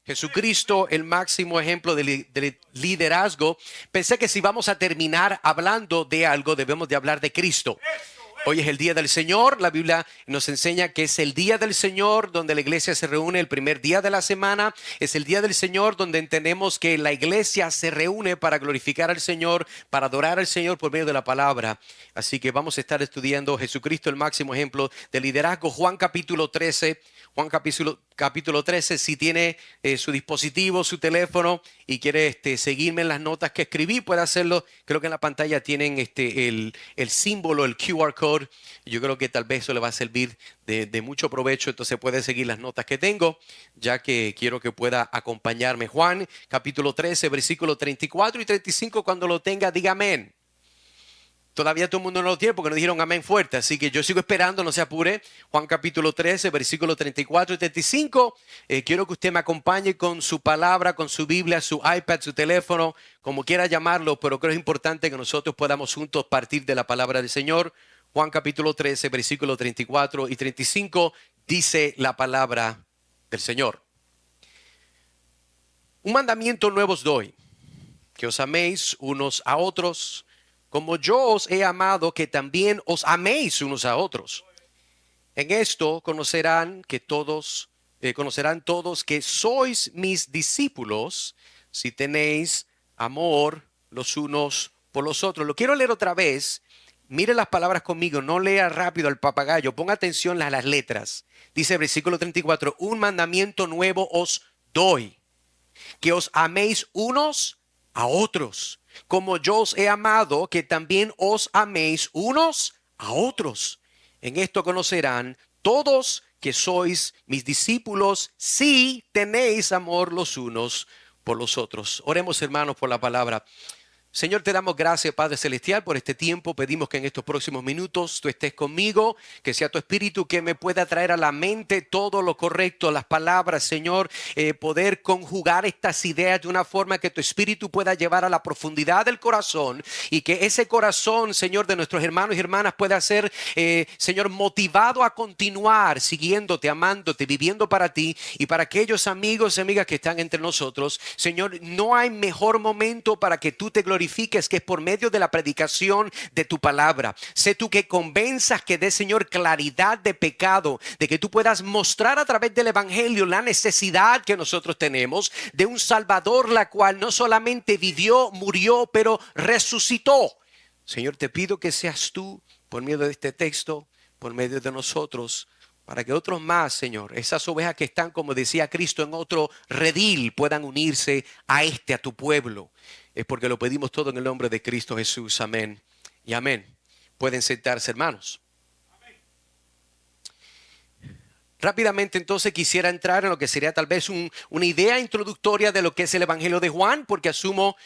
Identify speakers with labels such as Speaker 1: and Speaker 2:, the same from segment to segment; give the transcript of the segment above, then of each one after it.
Speaker 1: Jesucristo, el máximo ejemplo de liderazgo. Pensé que si vamos a terminar hablando de algo, debemos de hablar de Cristo. Hoy es el día del Señor. La Biblia nos enseña que es el día del Señor donde la iglesia se reúne el primer día de la semana. Es el día del Señor donde entendemos que la iglesia se reúne para glorificar al Señor, para adorar al Señor por medio de la palabra. Así que vamos a estar estudiando Jesucristo, el máximo ejemplo de liderazgo. Juan capítulo 13. Juan capítulo 13, si tiene su dispositivo, su teléfono y quiere seguirme en las notas que escribí, puede hacerlo. Creo que en la pantalla tienen el símbolo, el QR code. Yo creo que tal vez eso le va a servir de mucho provecho. Entonces puede seguir las notas que tengo, ya que quiero que pueda acompañarme. Juan capítulo 13, versículos 34 y 35, cuando lo tenga, diga amén. Todavía todo el mundo no lo tiene porque no dijeron amén fuerte. Así que yo sigo esperando, no se apure. Juan capítulo 13, versículos 34 y 35. Quiero que usted me acompañe con su palabra, con su Biblia, su iPad, su teléfono, como quiera llamarlo. Pero creo que es importante que nosotros podamos juntos partir de la palabra del Señor. Juan capítulo 13, versículos 34 y 35. Dice la palabra del Señor. Un mandamiento nuevo os doy, que os améis unos a otros, como yo os he amado, que también os améis unos a otros. En esto conocerán todos que sois mis discípulos, si tenéis amor los unos por los otros. Lo quiero leer otra vez. Mire las palabras conmigo, no lea rápido al papagayo, ponga atención a las letras. Dice versículo 34, un mandamiento nuevo os doy, que os améis unos a otros, como yo os he amado, que también os améis unos a otros. En esto conocerán todos que sois mis discípulos, si tenéis amor los unos por los otros. Oremos, hermanos, por la palabra. Señor, te damos gracias, Padre Celestial, por este tiempo. Pedimos que en estos próximos minutos tú estés conmigo, que sea tu Espíritu que me pueda traer a la mente todo lo correcto, las palabras, Señor, poder conjugar estas ideas de una forma que tu Espíritu pueda llevar a la profundidad del corazón y que ese corazón, Señor, de nuestros hermanos y hermanas pueda ser, Señor, motivado a continuar siguiéndote, amándote, viviendo para ti y para aquellos amigos y amigas que están entre nosotros. Señor, no hay mejor momento para que tú te glorifiques, que es por medio de la predicación de tu palabra. Sé tú que convenzas, que des, Señor, claridad de pecado, de que tú puedas mostrar a través del evangelio la necesidad que nosotros tenemos de un Salvador, la cual no solamente vivió, murió, pero resucitó. Señor, te pido que seas tú, por medio de este texto, por medio de nosotros, para que otros más, Señor, esas ovejas que están, como decía Cristo, en otro redil, puedan unirse a tu pueblo. Es porque lo pedimos todo en el nombre de Cristo Jesús. Amén y amén. Pueden sentarse, hermanos. Rápidamente entonces quisiera entrar en lo que sería tal vez una idea introductoria de lo que es el Evangelio de Juan, porque asumo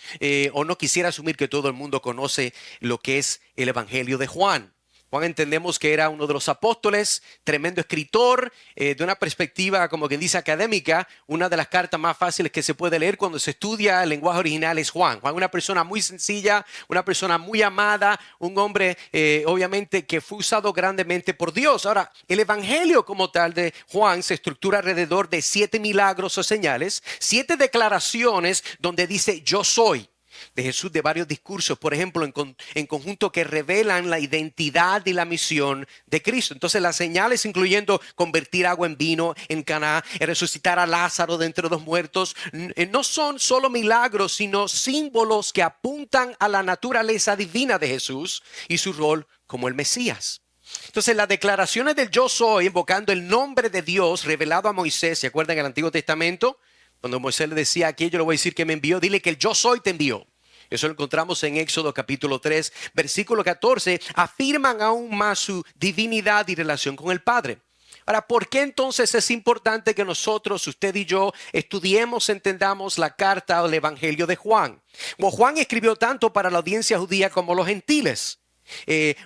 Speaker 1: o no quisiera asumir que todo el mundo conoce lo que es el Evangelio de Juan. Juan entendemos que era uno de los apóstoles, tremendo escritor, de una perspectiva como que dice académica. Una de las cartas más fáciles que se puede leer cuando se estudia el lenguaje original es Juan. Juan, una persona muy sencilla, una persona muy amada, un hombre obviamente que fue usado grandemente por Dios. Ahora, el evangelio como tal de Juan se estructura alrededor de 7 milagros o señales, 7 declaraciones donde dice yo soy de Jesús, de varios discursos, por ejemplo, en conjunto, que revelan la identidad y la misión de Cristo. Entonces las señales, incluyendo convertir agua en vino en Caná, resucitar a Lázaro de entre los muertos, no son solo milagros, sino símbolos que apuntan a la naturaleza divina de Jesús y su rol como el Mesías. Entonces las declaraciones del yo soy, invocando el nombre de Dios revelado a Moisés, ¿se acuerdan en el Antiguo Testamento? Cuando Moisés le decía aquí, yo le voy a decir que me envió, dile que el yo soy te envió. Eso lo encontramos en Éxodo capítulo 3, versículo 14. Afirman aún más su divinidad y relación con el Padre. Ahora, ¿por qué entonces es importante que nosotros, usted y yo, estudiemos, entendamos la carta o el Evangelio de Juan? Bueno, Juan escribió tanto para la audiencia judía como los gentiles.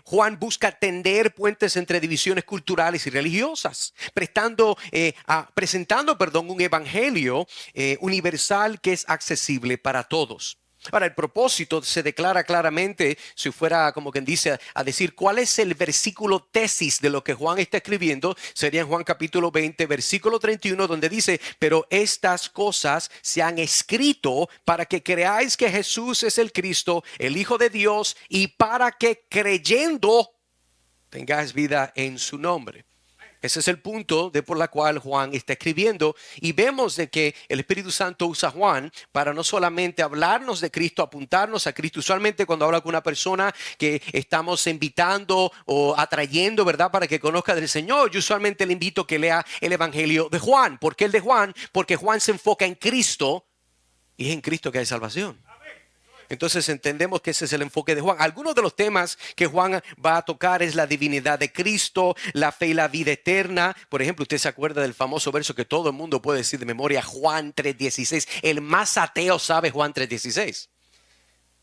Speaker 1: Juan busca tender puentes entre divisiones culturales y religiosas, presentando un evangelio universal que es accesible para todos. Ahora, el propósito se declara claramente, si fuera como quien dice, a decir cuál es el versículo tesis de lo que Juan está escribiendo, sería en Juan capítulo 20, versículo 31, donde dice, pero estas cosas se han escrito para que creáis que Jesús es el Cristo, el Hijo de Dios, y para que creyendo tengáis vida en su nombre. Ese es el punto de por la cual Juan está escribiendo, y vemos de que el Espíritu Santo usa a Juan para no solamente hablarnos de Cristo, apuntarnos a Cristo. Usualmente cuando habla con una persona que estamos invitando o atrayendo, ¿verdad?, para que conozca del Señor, yo usualmente le invito a que lea el Evangelio de Juan. ¿Por qué el de Juan? Porque Juan se enfoca en Cristo y es en Cristo que hay salvación. Entonces entendemos que ese es el enfoque de Juan. Algunos de los temas que Juan va a tocar es la divinidad de Cristo, la fe y la vida eterna. Por ejemplo, usted se acuerda del famoso verso que todo el mundo puede decir de memoria, Juan 3:16. El más ateo sabe Juan 3:16.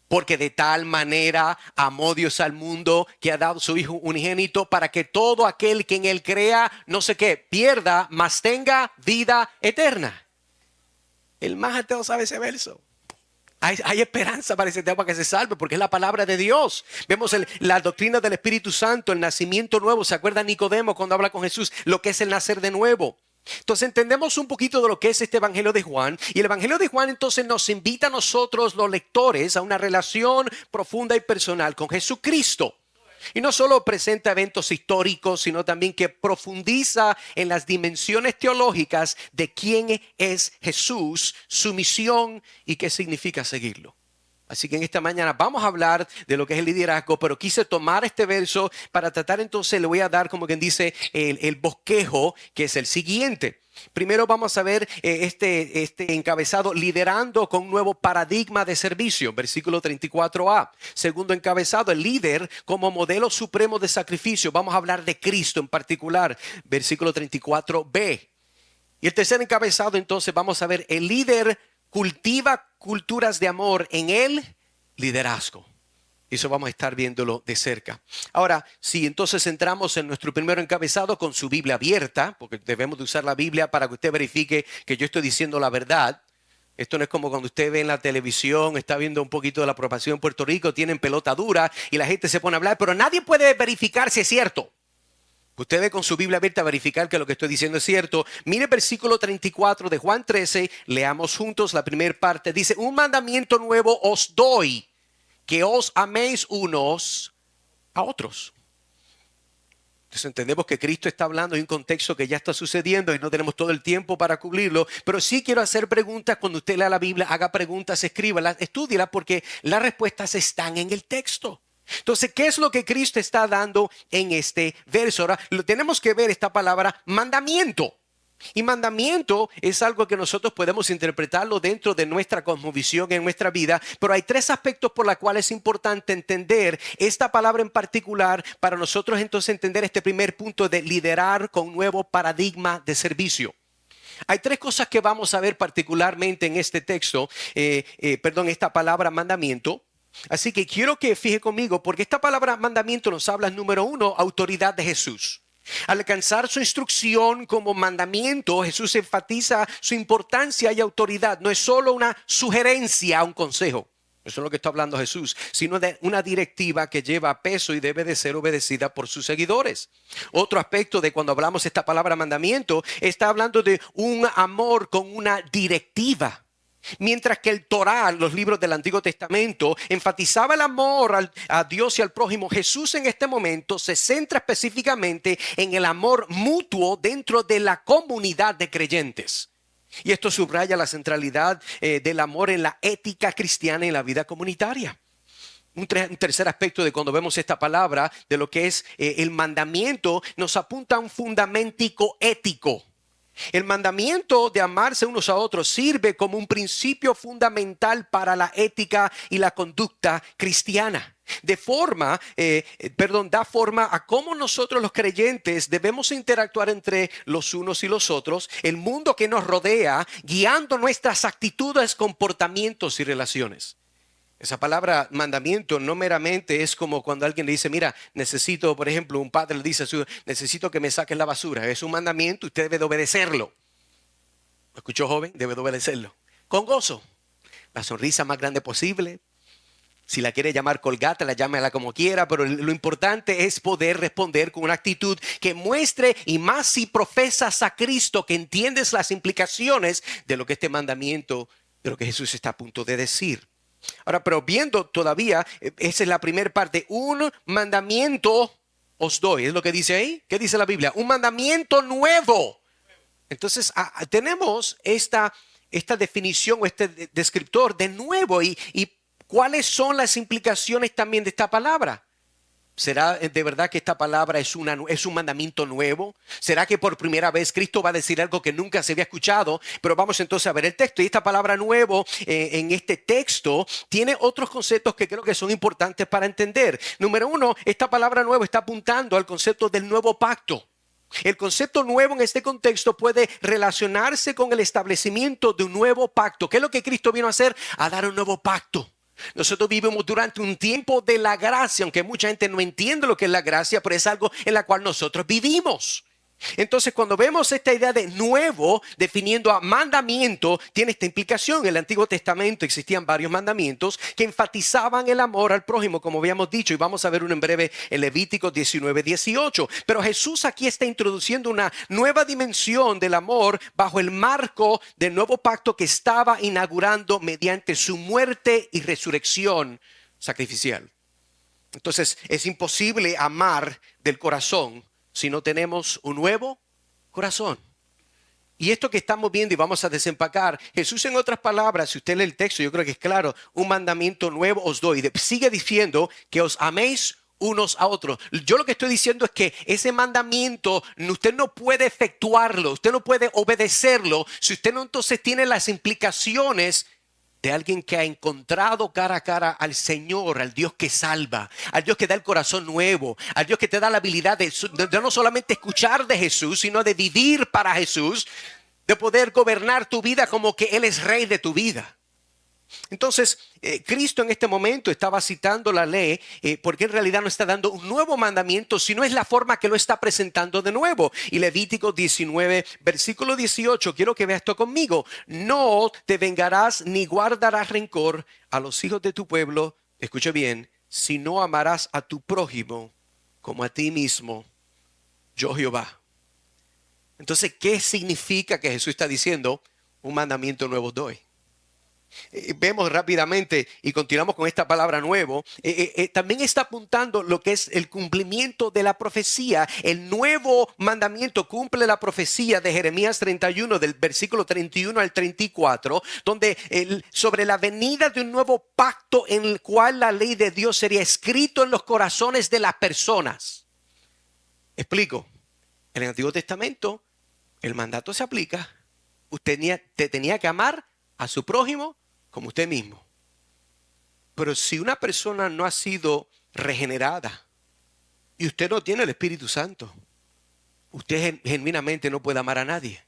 Speaker 1: Porque de tal manera amó Dios al mundo que ha dado su Hijo unigénito para que todo aquel que en él crea, no sé qué, pierda, mas tenga vida eterna. El más ateo sabe ese verso. Hay esperanza para ese tema, para que se salve, porque es la palabra de Dios. Vemos la doctrina del Espíritu Santo, el nacimiento nuevo. ¿Se acuerda Nicodemo cuando habla con Jesús? Lo que es el nacer de nuevo. Entonces entendemos un poquito de lo que es este Evangelio de Juan. Y el Evangelio de Juan entonces nos invita a nosotros, los lectores, a una relación profunda y personal con Jesucristo. Y no solo presenta eventos históricos, sino también que profundiza en las dimensiones teológicas de quién es Jesús, su misión y qué significa seguirlo. Así que en esta mañana vamos a hablar de lo que es el liderazgo, pero quise tomar este verso para tratar entonces, le voy a dar como quien dice el bosquejo, que es el siguiente. Primero vamos a ver este encabezado, liderando con un nuevo paradigma de servicio, versículo 34a. Segundo encabezado, el líder como modelo supremo de sacrificio. Vamos a hablar de Cristo en particular, versículo 34b. Y el tercer encabezado, entonces, vamos a ver, el líder cultiva culturas de amor en el liderazgo. Eso vamos a estar viéndolo de cerca. Ahora, si entonces entramos en nuestro primer encabezado con su Biblia abierta, porque debemos de usar la Biblia para que usted verifique que yo estoy diciendo la verdad. Esto no es como cuando usted ve en la televisión, está viendo un poquito de la aprobación en Puerto Rico, tienen pelota dura y la gente se pone a hablar, pero nadie puede verificar si es cierto. Usted ve con su Biblia abierta a verificar que lo que estoy diciendo es cierto. Mire el versículo 34 de Juan 13, leamos juntos la primera parte. Dice, un mandamiento nuevo os doy, que os améis unos a otros. Entonces entendemos que Cristo está hablando en un contexto que ya está sucediendo y no tenemos todo el tiempo para cubrirlo, pero sí quiero hacer preguntas. Cuando usted lea la Biblia, haga preguntas, escríbalas, estúdielas, porque las respuestas están en el texto. Entonces, ¿qué es lo que Cristo está dando en este verso? Ahora, tenemos que ver esta palabra mandamiento. Y mandamiento es algo que nosotros podemos interpretarlo dentro de nuestra cosmovisión en nuestra vida, pero hay tres aspectos por los cuales es importante entender esta palabra en particular para nosotros entonces entender este primer punto de liderar con un nuevo paradigma de servicio. Hay tres cosas que vamos a ver particularmente en este texto, esta palabra mandamiento. Así que quiero que fije conmigo, porque esta palabra mandamiento nos habla, número uno, autoridad de Jesús. Al alcanzar su instrucción como mandamiento, Jesús enfatiza su importancia y autoridad. No es solo una sugerencia, un consejo. Eso es lo que está hablando Jesús, sino de una directiva que lleva peso y debe de ser obedecida por sus seguidores. Otro aspecto de cuando hablamos de esta palabra mandamiento, está hablando de un amor con una directiva. Mientras que el Torá, los libros del Antiguo Testamento, enfatizaba el amor a Dios y al prójimo, Jesús en este momento se centra específicamente en el amor mutuo dentro de la comunidad de creyentes. Y esto subraya la centralidad del amor en la ética cristiana y en la vida comunitaria. Un tercer aspecto de cuando vemos esta palabra, de lo que es el mandamiento, nos apunta a un fundamento ético. El mandamiento de amarse unos a otros sirve como un principio fundamental para la ética y la conducta cristiana. Da forma a cómo nosotros los creyentes debemos interactuar entre los unos y los otros, el mundo que nos rodea, guiando nuestras actitudes, comportamientos y relaciones. Esa palabra mandamiento no meramente es como cuando alguien le dice, mira, necesito, por ejemplo, un padre le dice a su hijo, necesito que me saques la basura. Es un mandamiento, usted debe de obedecerlo. ¿Me escuchó, joven? Debe de obedecerlo. Con gozo. la sonrisa más grande posible. Si la quiere llamar colgata, la llámela como quiera, pero lo importante es poder responder con una actitud que muestre, y más si profesas a Cristo, que entiendes las implicaciones de lo que este mandamiento, de lo que Jesús está a punto de decir. Ahora, pero viendo todavía, esa es la primera parte, un mandamiento os doy, es lo que dice ahí. ¿Qué dice la Biblia? Un mandamiento nuevo. Entonces, tenemos esta definición o este descriptor de nuevo y ¿cuáles son las implicaciones también de esta palabra? ¿Será de verdad que esta palabra es un mandamiento nuevo? ¿Será que por primera vez Cristo va a decir algo que nunca se había escuchado? Pero vamos entonces a ver el texto. Y esta palabra nuevo en este texto tiene otros conceptos que creo que son importantes para entender. Número uno, esta palabra nuevo está apuntando al concepto del nuevo pacto. El concepto nuevo en este contexto puede relacionarse con el establecimiento de un nuevo pacto. ¿Qué es lo que Cristo vino a hacer? A dar un nuevo pacto. Nosotros vivimos durante un tiempo de la gracia, aunque mucha gente no entiende lo que es la gracia, pero es algo en la cual nosotros vivimos. Entonces, cuando vemos esta idea de nuevo definiendo a mandamiento, tiene esta implicación. En el Antiguo Testamento existían varios mandamientos que enfatizaban el amor al prójimo, como habíamos dicho, y vamos a ver uno en breve en Levítico 19:18. Pero Jesús aquí está introduciendo una nueva dimensión del amor bajo el marco del nuevo pacto que estaba inaugurando mediante su muerte y resurrección sacrificial. Entonces, es imposible amar del corazón si no tenemos un nuevo corazón. Y esto que estamos viendo y vamos a desempacar, Jesús en otras palabras, si usted lee el texto, yo creo que es claro, un mandamiento nuevo os doy. Sigue diciendo que os améis unos a otros. Yo lo que estoy diciendo es que ese mandamiento usted no puede efectuarlo, usted no puede obedecerlo si usted no entonces tiene las implicaciones de alguien que ha encontrado cara a cara al Señor, al Dios que salva, al Dios que da el corazón nuevo, al Dios que te da la habilidad de no solamente escuchar de Jesús, sino de vivir para Jesús, de poder gobernar tu vida como que Él es rey de tu vida. Entonces, Cristo en este momento estaba citando la ley porque en realidad no está dando un nuevo mandamiento, sino es la forma que lo está presentando de nuevo. Y Levítico 19, versículo 18, quiero que veas esto conmigo. No te vengarás ni guardarás rencor a los hijos de tu pueblo, escucha bien, si no amarás a tu prójimo como a ti mismo, yo Jehová. Entonces, ¿qué significa que Jesús está diciendo? Un mandamiento nuevo doy. Vemos rápidamente y continuamos con esta palabra nuevo. También está apuntando lo que es el cumplimiento de la profecía. El nuevo mandamiento cumple la profecía de Jeremías 31 del versículo 31 al 34, donde sobre la venida de un nuevo pacto en el cual la ley de Dios sería escrito en los corazones de las personas. Explico. En el Antiguo Testamento el mandato se aplica. Usted tenía que amar a su prójimo como usted mismo. Pero si una persona no ha sido regenerada y usted no tiene el Espíritu Santo, usted genuinamente no puede amar a nadie.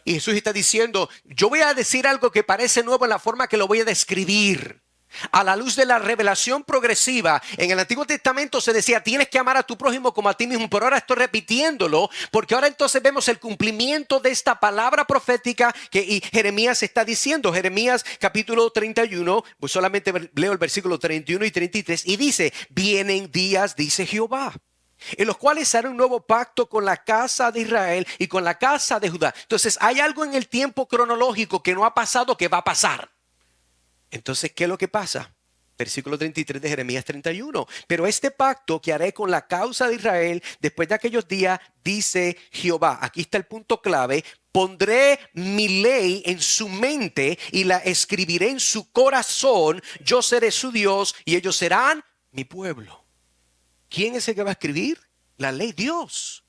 Speaker 1: Y Jesús está diciendo, yo voy a decir algo que parece nuevo en la forma que lo voy a describir. A la luz de la revelación progresiva, en el Antiguo Testamento se decía, tienes que amar a tu prójimo como a ti mismo, pero ahora estoy repitiéndolo, porque ahora entonces vemos el cumplimiento de esta palabra profética que Jeremías está diciendo. Jeremías capítulo 31, pues solamente leo el versículo 31 y 33, y dice, vienen días, dice Jehová, en los cuales haré un nuevo pacto con la casa de Israel y con la casa de Judá. Entonces hay algo en el tiempo cronológico que no ha pasado, que va a pasar. Entonces, ¿qué es lo que pasa? Versículo 33 de Jeremías 31. Pero este pacto que haré con la causa de Israel después de aquellos días, dice Jehová. Aquí está el punto clave. Pondré mi ley en su mente y la escribiré en su corazón. Yo seré su Dios y ellos serán mi pueblo. ¿Quién es el que va a escribir? La ley, Dios.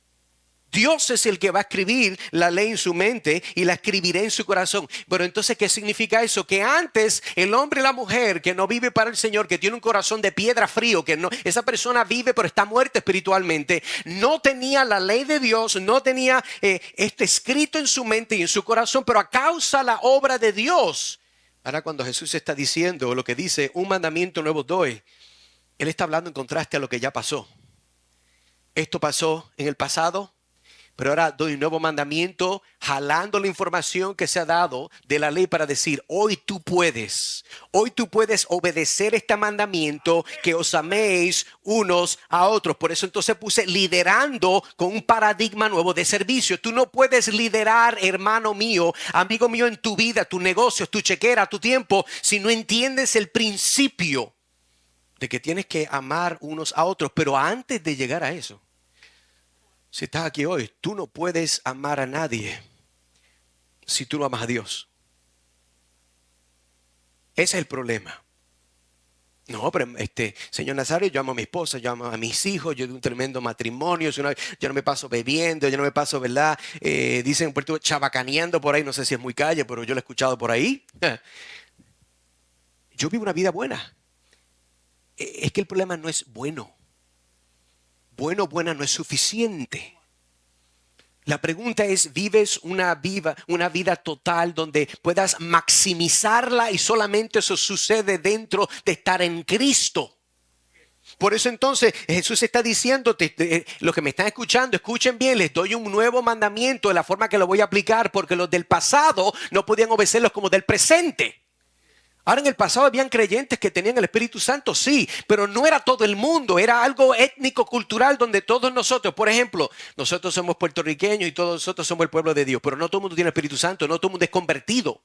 Speaker 1: Dios es el que va a escribir la ley en su mente y la escribiré en su corazón. Pero entonces, ¿qué significa eso? Que antes el hombre y la mujer que no vive para el Señor, que tiene un corazón de piedra frío, que no, esa persona vive pero está muerta espiritualmente, no tenía la ley de Dios, no tenía esto escrito en su mente y en su corazón, pero a causa de la obra de Dios. Ahora cuando Jesús está diciendo lo que dice, un mandamiento nuevo doy, Él está hablando en contraste a lo que ya pasó. Esto pasó en el pasado, Pero ahora doy un nuevo mandamiento, jalando la información que se ha dado de la ley para decir, hoy tú puedes obedecer este mandamiento, que os améis unos a otros. Por eso entonces puse liderando con un paradigma nuevo de servicio. Tú no puedes liderar, hermano mío, amigo mío, en tu vida, tus negocios, tu chequera, tu tiempo, si no entiendes el principio de que tienes que amar unos a otros. Pero antes de llegar a eso, si estás aquí hoy, tú no puedes amar a nadie si tú no amas a Dios. Ese es el problema. No, pero señor Nazario, yo amo a mi esposa, yo amo a mis hijos, yo de un tremendo matrimonio, yo no me paso bebiendo, yo no me paso, ¿verdad? Dicen en Puerto Rico, chabacaneando por ahí, no sé si es muy calle, pero yo lo he escuchado por ahí. Yo vivo una vida buena. Es que el problema no es bueno. Buena no es suficiente. La pregunta es, ¿vives una vida total donde puedas maximizarla y solamente eso sucede dentro de estar en Cristo? Por eso entonces Jesús está diciendo, los que me están escuchando, escuchen bien, les doy un nuevo mandamiento de la forma que lo voy a aplicar, porque los del pasado no podían obedecerlos como del presente. Ahora, en el pasado habían creyentes que tenían el Espíritu Santo, sí, pero no era todo el mundo, era algo étnico, cultural, donde todos nosotros, por ejemplo, nosotros somos puertorriqueños y todos nosotros somos el pueblo de Dios, pero no todo el mundo tiene el Espíritu Santo, no todo el mundo es convertido.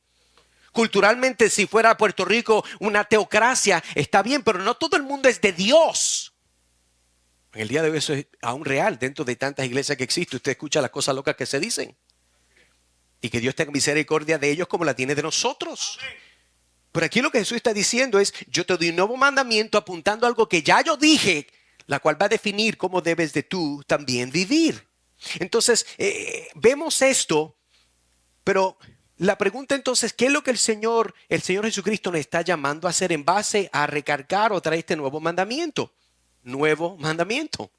Speaker 1: Culturalmente, si fuera Puerto Rico una teocracia, está bien, pero no todo el mundo es de Dios. En el día de hoy eso es aún real dentro de tantas iglesias que existen. Usted escucha las cosas locas que se dicen. Y que Dios tenga misericordia de ellos como la tiene de nosotros. Pero aquí lo que Jesús está diciendo es, yo te doy un nuevo mandamiento apuntando a algo que ya yo dije, la cual va a definir cómo debes de tú también vivir. Entonces, vemos esto, pero la pregunta entonces, ¿qué es lo que el Señor Jesucristo nos está llamando a hacer en base a recargar o traer este nuevo mandamiento? Nuevo mandamiento.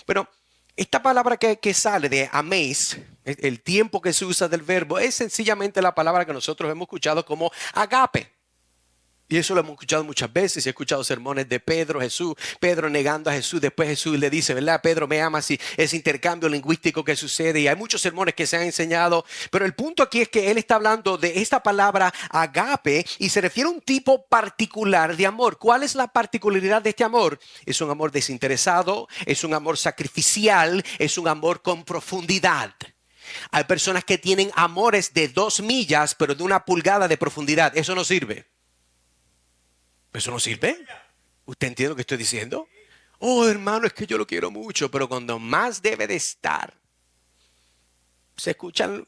Speaker 1: Bueno, esta palabra que sale de améis, el tiempo que se usa del verbo, es sencillamente la palabra que nosotros hemos escuchado como agape. Y eso lo hemos escuchado muchas veces. He escuchado sermones de Jesús, Pedro negando a Jesús. Después Jesús le dice, ¿verdad? Pedro, me amas, y ese intercambio lingüístico que sucede. Y hay muchos sermones que se han enseñado. Pero el punto aquí es que él está hablando de esta palabra agape y se refiere a un tipo particular de amor. ¿Cuál es la particularidad de este amor? Es un amor desinteresado, es un amor sacrificial, es un amor con profundidad. Hay personas que tienen amores de 2 millas, pero de 1 pulgada de profundidad. Eso no sirve. ¿Eso no sirve? ¿Usted entiende lo que estoy diciendo? Oh, hermano, es que yo lo quiero mucho, pero cuando más debe de estar, se escuchan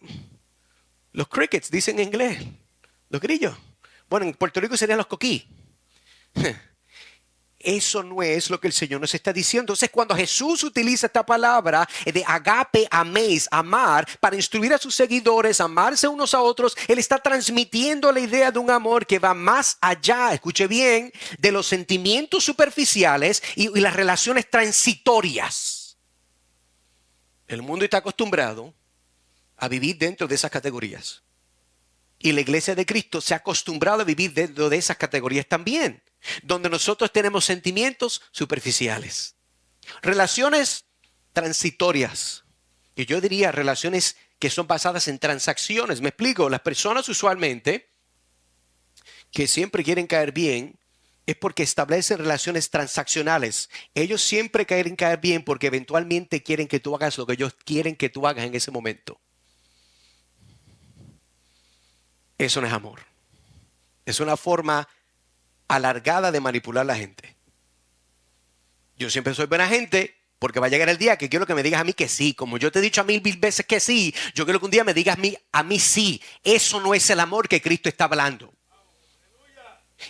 Speaker 1: los crickets, dicen en inglés, los grillos. Bueno, en Puerto Rico serían los coquí. Eso no es lo que el Señor nos está diciendo. Entonces, cuando Jesús utiliza esta palabra de agape, améis, amar, para instruir a sus seguidores a amarse unos a otros, Él está transmitiendo la idea de un amor que va más allá, escuche bien, de los sentimientos superficiales y las relaciones transitorias. El mundo está acostumbrado a vivir dentro de esas categorías. Y la iglesia de Cristo se ha acostumbrado a vivir dentro de esas categorías también, donde nosotros tenemos sentimientos superficiales, relaciones transitorias, y yo diría relaciones que son basadas en transacciones. Me explico, las personas usualmente que siempre quieren caer bien es porque establecen relaciones transaccionales. Ellos siempre quieren caer bien porque eventualmente quieren que tú hagas lo que ellos quieren que tú hagas en ese momento. Eso no es amor. Es una forma alargada de manipular a la gente. Yo siempre soy buena gente porque va a llegar el día que quiero que me digas a mí que sí. Como yo te he dicho a 1000 veces que sí, yo quiero que un día me digas a mí sí. Eso no es el amor que Cristo está hablando.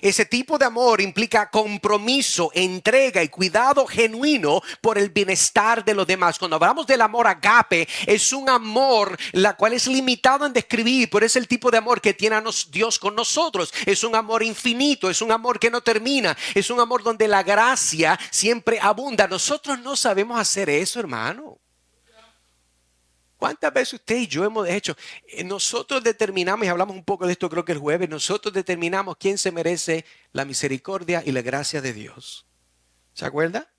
Speaker 1: Ese tipo de amor implica compromiso, entrega y cuidado genuino por el bienestar de los demás. Cuando hablamos del amor agape, es un amor la cual es limitado en describir, pero es el tipo de amor que tiene Dios con nosotros. Es un amor infinito, es un amor que no termina, es un amor donde la gracia siempre abunda. Nosotros no sabemos hacer eso, hermano. ¿Cuántas veces usted y yo hemos hecho? Nosotros determinamos, y hablamos un poco de esto creo que el jueves, nosotros determinamos quién se merece la misericordia y la gracia de Dios. ¿Se acuerda?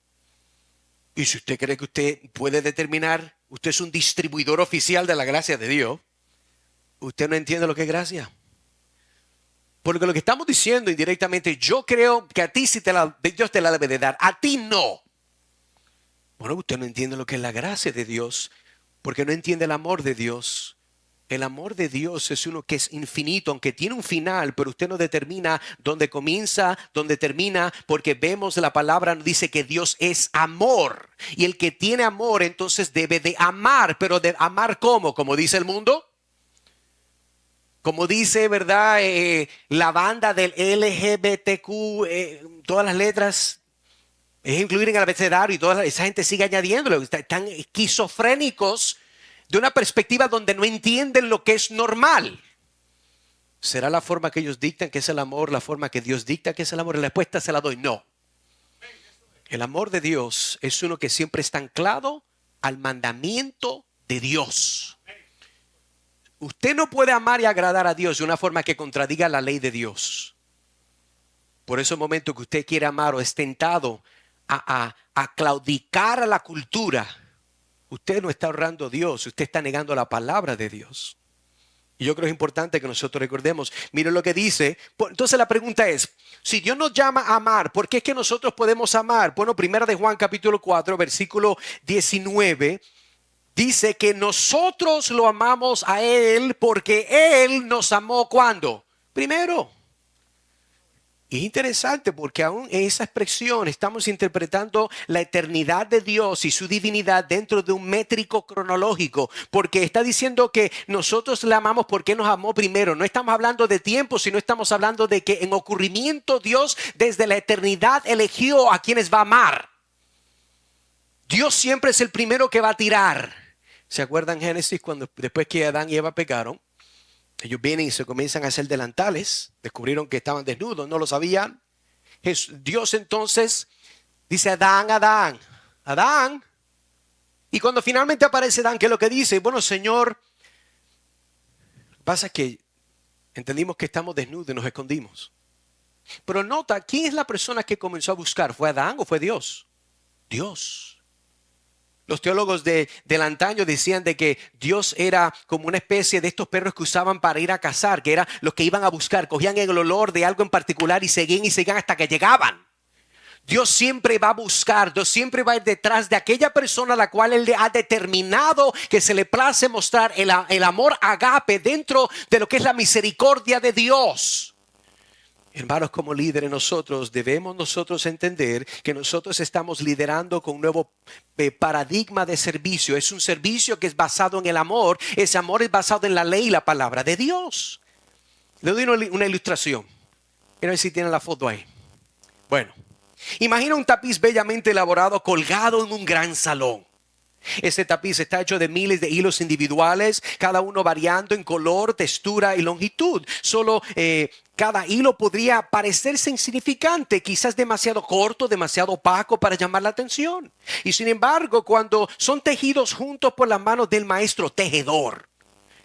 Speaker 1: Y si usted cree que usted puede determinar usted es un distribuidor oficial de la gracia de Dios, usted no entiende lo que es gracia. Porque lo que estamos diciendo indirectamente, yo creo que a ti sí Dios te la debe de dar, a ti no. Bueno, usted no entiende lo que es la gracia de Dios, porque no entiende el amor de Dios. El amor de Dios es uno que es infinito, aunque tiene un final, pero usted no determina dónde comienza, dónde termina, porque vemos la palabra, dice que Dios es amor. Y el que tiene amor entonces debe de amar, pero de amar ¿cómo? Como dice el mundo. Como dice, ¿verdad? La banda del LGBTQ, todas las letras, es incluir en el abecedario y esa gente sigue añadiéndolo. Están esquizofrénicos de una perspectiva donde no entienden lo que es normal. ¿Será la forma que ellos dictan que es el amor, la forma que Dios dicta que es el amor? La respuesta se la doy, no. El amor de Dios es uno que siempre está anclado al mandamiento de Dios. Usted no puede amar y agradar a Dios de una forma que contradiga la ley de Dios. Por eso, el momento que usted quiere amar o es tentado a claudicar a la cultura, usted no está honrando a Dios, usted está negando la palabra de Dios. Y yo creo que es importante que nosotros recordemos. Miren lo que dice. Entonces la pregunta es, si Dios nos llama a amar, ¿por qué es que nosotros podemos amar? Bueno, primera de Juan capítulo 4, versículo 19, dice que nosotros lo amamos a Él porque Él nos amó ¿cuándo? Primero. Y es interesante porque aún en esa expresión estamos interpretando la eternidad de Dios y su divinidad dentro de un métrico cronológico, porque está diciendo que nosotros le amamos porque nos amó primero. No estamos hablando de tiempo, sino estamos hablando de que en ocurrimiento Dios desde la eternidad eligió a quienes va a amar. Dios siempre es el primero que va a tirar. ¿Se acuerdan Génesis cuando después que Adán y Eva pecaron? Ellos vienen y se comienzan a hacer delantales. Descubrieron que estaban desnudos, no lo sabían. Dios entonces dice Adán, Adán, Adán. Y cuando finalmente aparece Adán, ¿qué es lo que dice? Bueno, Señor, lo que pasa es que entendimos que estamos desnudos y nos escondimos. Pero nota, ¿quién es la persona que comenzó a buscar? ¿Fue Adán o fue Dios? Dios. Los teólogos del antaño decían de que Dios era como una especie de estos perros que usaban para ir a cazar, que eran los que iban a buscar, cogían el olor de algo en particular y seguían hasta que llegaban. Dios siempre va a buscar, Dios siempre va a ir detrás de aquella persona a la cual Él ha determinado que se le place mostrar el amor agape dentro de lo que es la misericordia de Dios. Hermanos, como líderes nosotros debemos entender que nosotros estamos liderando con un nuevo paradigma de servicio. Es un servicio que es basado en el amor. Ese amor es basado en la ley y la palabra de Dios. Le doy una ilustración. Quiero ver si tienen la foto ahí. Bueno, imagina un tapiz bellamente elaborado colgado en un gran salón. Ese tapiz está hecho de miles de hilos individuales, cada uno variando en color, textura y longitud. Solo cada hilo podría parecerse insignificante, quizás demasiado corto, demasiado opaco para llamar la atención. Y sin embargo, cuando son tejidos juntos por las manos del maestro tejedor,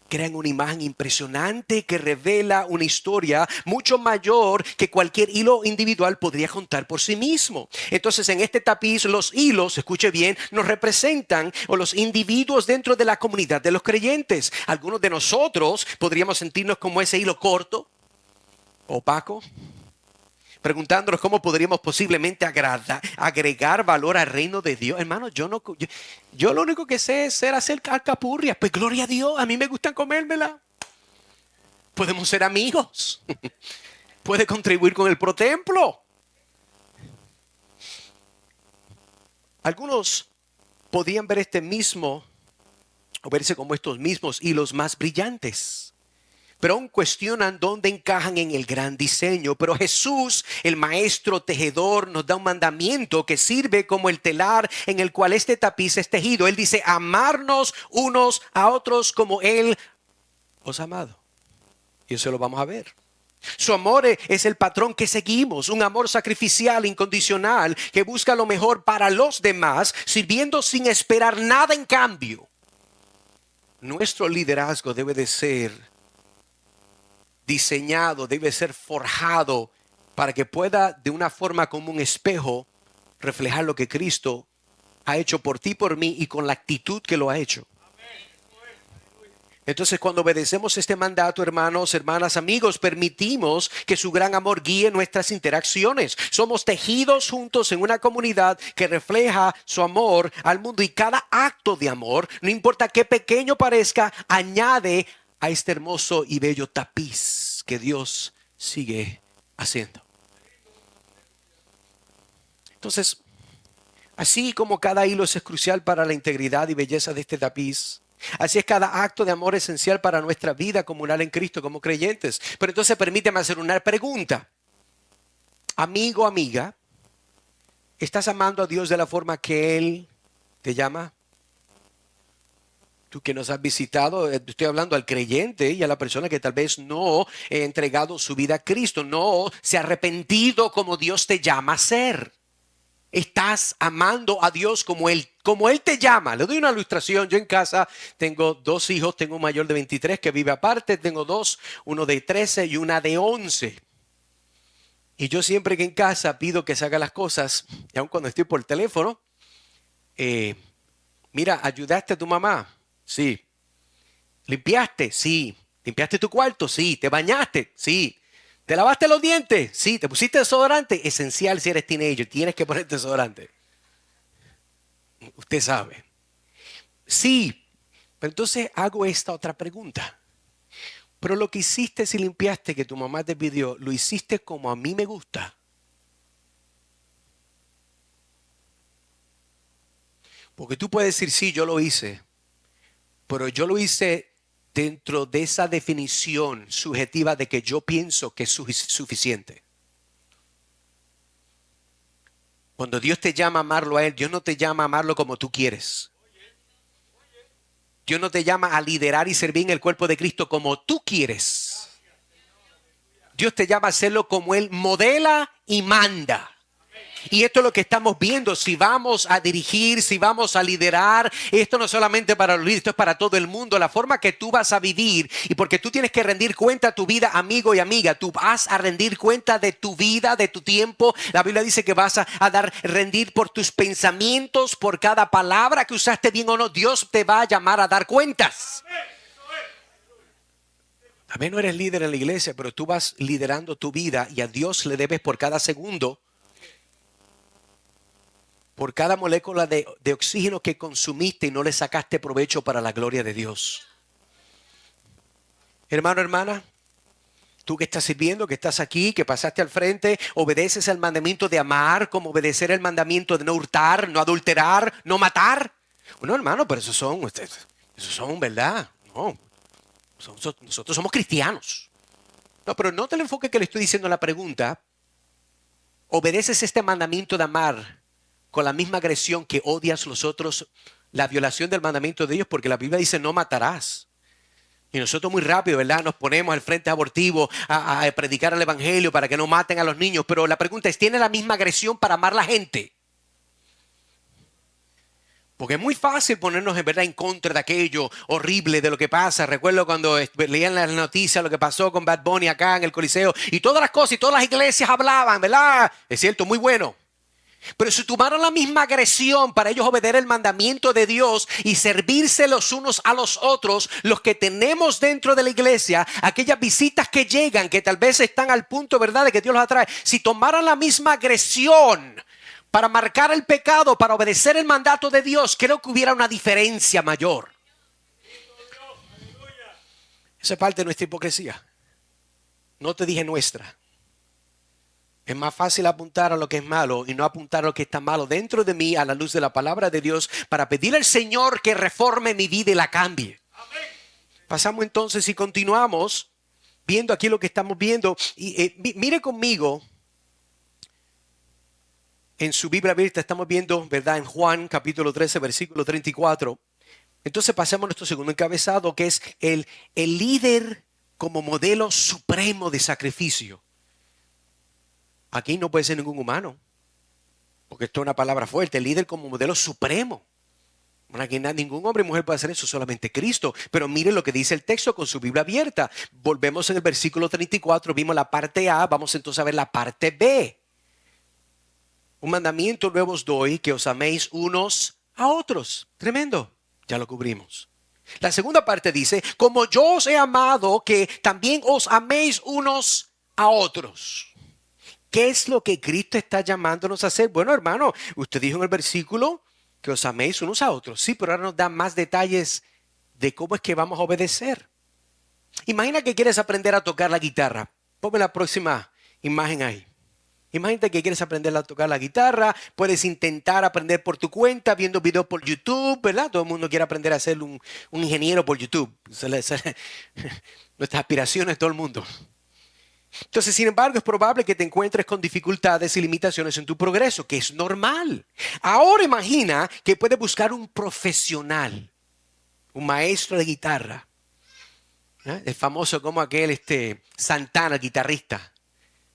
Speaker 1: crean una imagen impresionante que revela una historia mucho mayor que cualquier hilo individual podría contar por sí mismo. Entonces, en este tapiz, los hilos, escuche bien, nos representan o los individuos dentro de la comunidad de los creyentes. Algunos de nosotros podríamos sentirnos como ese hilo corto, opaco, preguntándonos cómo podríamos posiblemente agregar valor al reino de Dios. Hermano, yo lo único que sé es hacer alcapurrias. Pues gloria a Dios, a mí me gustan comérmela. Podemos ser amigos. Puede contribuir con el protemplo. Algunos podían ver o verse como estos mismos hilos más brillantes. Pero aún cuestionan dónde encajan en el gran diseño. Pero Jesús, el maestro tejedor, nos da un mandamiento que sirve como el telar en el cual este tapiz es tejido. Él dice, amarnos unos a otros como Él os ha amado. Y eso lo vamos a ver. Su amor es el patrón que seguimos, un amor sacrificial, incondicional, que busca lo mejor para los demás, sirviendo sin esperar nada en cambio. Nuestro liderazgo debe de ser diseñado, debe ser forjado para que pueda de una forma como un espejo reflejar lo que Cristo ha hecho por ti, por mí y con la actitud que lo ha hecho. Entonces, cuando obedecemos este mandato, hermanos, hermanas, amigos, permitimos que su gran amor guíe nuestras interacciones. Somos tejidos juntos en una comunidad que refleja su amor al mundo, y cada acto de amor, no importa qué pequeño parezca, añade a este hermoso y bello tapiz que Dios sigue haciendo. Entonces, así como cada hilo es crucial para la integridad y belleza de este tapiz, así es cada acto de amor esencial para nuestra vida comunal en Cristo como creyentes. Pero entonces permíteme hacer una pregunta. Amigo, amiga, ¿estás amando a Dios de la forma que Él te llama? Tú que nos has visitado, estoy hablando al creyente y a la persona que tal vez no ha entregado su vida a Cristo, no se ha arrepentido como Dios te llama a ser. Estás amando a Dios como Él te llama. Le doy una ilustración. Yo en casa tengo 2 hijos. Tengo un mayor de 23 que vive aparte. Tengo 2, uno de 13 y una de 11. Y yo siempre que en casa pido que se hagan las cosas, y aun cuando estoy por teléfono, mira, ¿ayudaste a tu mamá? Sí. ¿Limpiaste? Sí. ¿Limpiaste tu cuarto? Sí. ¿Te bañaste? Sí. ¿Te lavaste los dientes? Sí. ¿Te pusiste desodorante? Esencial si eres teenager. Tienes que ponerte desodorante. Usted sabe. Sí. Pero entonces hago esta otra pregunta. Pero lo que hiciste si limpiaste que tu mamá te pidió, ¿lo hiciste como a mí me gusta? Porque tú puedes decir, sí, yo lo hice. Pero yo lo hice dentro de esa definición subjetiva de que yo pienso que es suficiente. Cuando Dios te llama a amarlo a Él, Dios no te llama a amarlo como tú quieres. Dios no te llama a liderar y servir en el cuerpo de Cristo como tú quieres. Dios te llama a hacerlo como Él modela y manda. Y esto es lo que estamos viendo. Si vamos a dirigir, si vamos a liderar, esto no es solamente para los líderes, esto es para todo el mundo. La forma que tú vas a vivir, y porque tú tienes que rendir cuenta a tu vida, amigo y amiga. Tú vas a rendir cuenta de tu vida, de tu tiempo. La Biblia dice que vas a rendir por tus pensamientos, por cada palabra que usaste, bien o no. Dios te va a llamar a dar cuentas. A ver, no eres líder en la iglesia, pero tú vas liderando tu vida y a Dios le debes por cada segundo, por cada molécula de oxígeno que consumiste y no le sacaste provecho para la gloria de Dios. Hermano, hermana, tú que estás sirviendo, que estás aquí, que pasaste al frente, obedeces el mandamiento de amar como obedecer el mandamiento de no hurtar, no adulterar, no matar. No, hermano, pero esos son, ¿verdad? No, nosotros somos cristianos. No, pero no te le enfoque que le estoy diciendo la pregunta. ¿Obedeces este mandamiento de amar con la misma agresión que odias los otros, la violación del mandamiento de Dios? Porque la Biblia dice no matarás. Y nosotros muy rápido, ¿verdad? Nos ponemos al frente abortivo a predicar el evangelio para que no maten a los niños. Pero la pregunta es, ¿tiene la misma agresión para amar a la gente? Porque es muy fácil ponernos en verdad en contra de aquello horrible de lo que pasa. Recuerdo cuando leían las noticias lo que pasó con Bad Bunny acá en el Coliseo. Y todas las cosas y todas las iglesias hablaban, ¿verdad? Es cierto, muy bueno. Pero si tomaron la misma agresión para ellos obedecer el mandamiento de Dios y servirse los unos a los otros, los que tenemos dentro de la iglesia, aquellas visitas que llegan, que tal vez están al punto, ¿verdad?, de que Dios los atrae. Si tomaran la misma agresión para marcar el pecado, para obedecer el mandato de Dios, creo que hubiera una diferencia mayor. Esa es parte de nuestra hipocresía. No te dije nuestra. Es más fácil apuntar a lo que es malo y no apuntar a lo que está malo dentro de mí a la luz de la palabra de Dios para pedir al Señor que reforme mi vida y la cambie. Amén. Pasamos entonces y continuamos viendo aquí lo que estamos viendo. Y mire conmigo. En su Biblia abierta estamos viendo, ¿verdad? En Juan capítulo 13, versículo 34. Entonces pasamos a nuestro segundo encabezado, que es el líder como modelo supremo de sacrificio. Aquí no puede ser ningún humano, porque esto es una palabra fuerte. El líder como modelo supremo. Aquí ningún hombre y mujer puede hacer eso, solamente Cristo. Pero mire lo que dice el texto con su Biblia abierta. Volvemos en el versículo 34, vimos la parte A, vamos entonces a ver la parte B. Un mandamiento nuevo os doy, que os améis unos a otros. Tremendo. Ya lo cubrimos. La segunda parte dice, como yo os he amado, que también os améis unos a otros. ¿Qué es lo que Cristo está llamándonos a hacer? Bueno, hermano, usted dijo en el versículo que os améis unos a otros. Sí, pero ahora nos da más detalles de cómo es que vamos a obedecer. Imagina que quieres aprender a tocar la guitarra. Ponme la próxima imagen ahí. Imagínate que quieres aprender a tocar la guitarra, puedes intentar aprender por tu cuenta, viendo videos por YouTube, ¿verdad? Todo el mundo quiere aprender a ser un ingeniero por YouTube. Nuestras aspiraciones, todo el mundo. Entonces, sin embargo, es probable que te encuentres con dificultades y limitaciones en tu progreso, que es normal. Ahora imagina que puedes buscar un profesional, un maestro de guitarra. Es famoso como aquel Santana, guitarrista,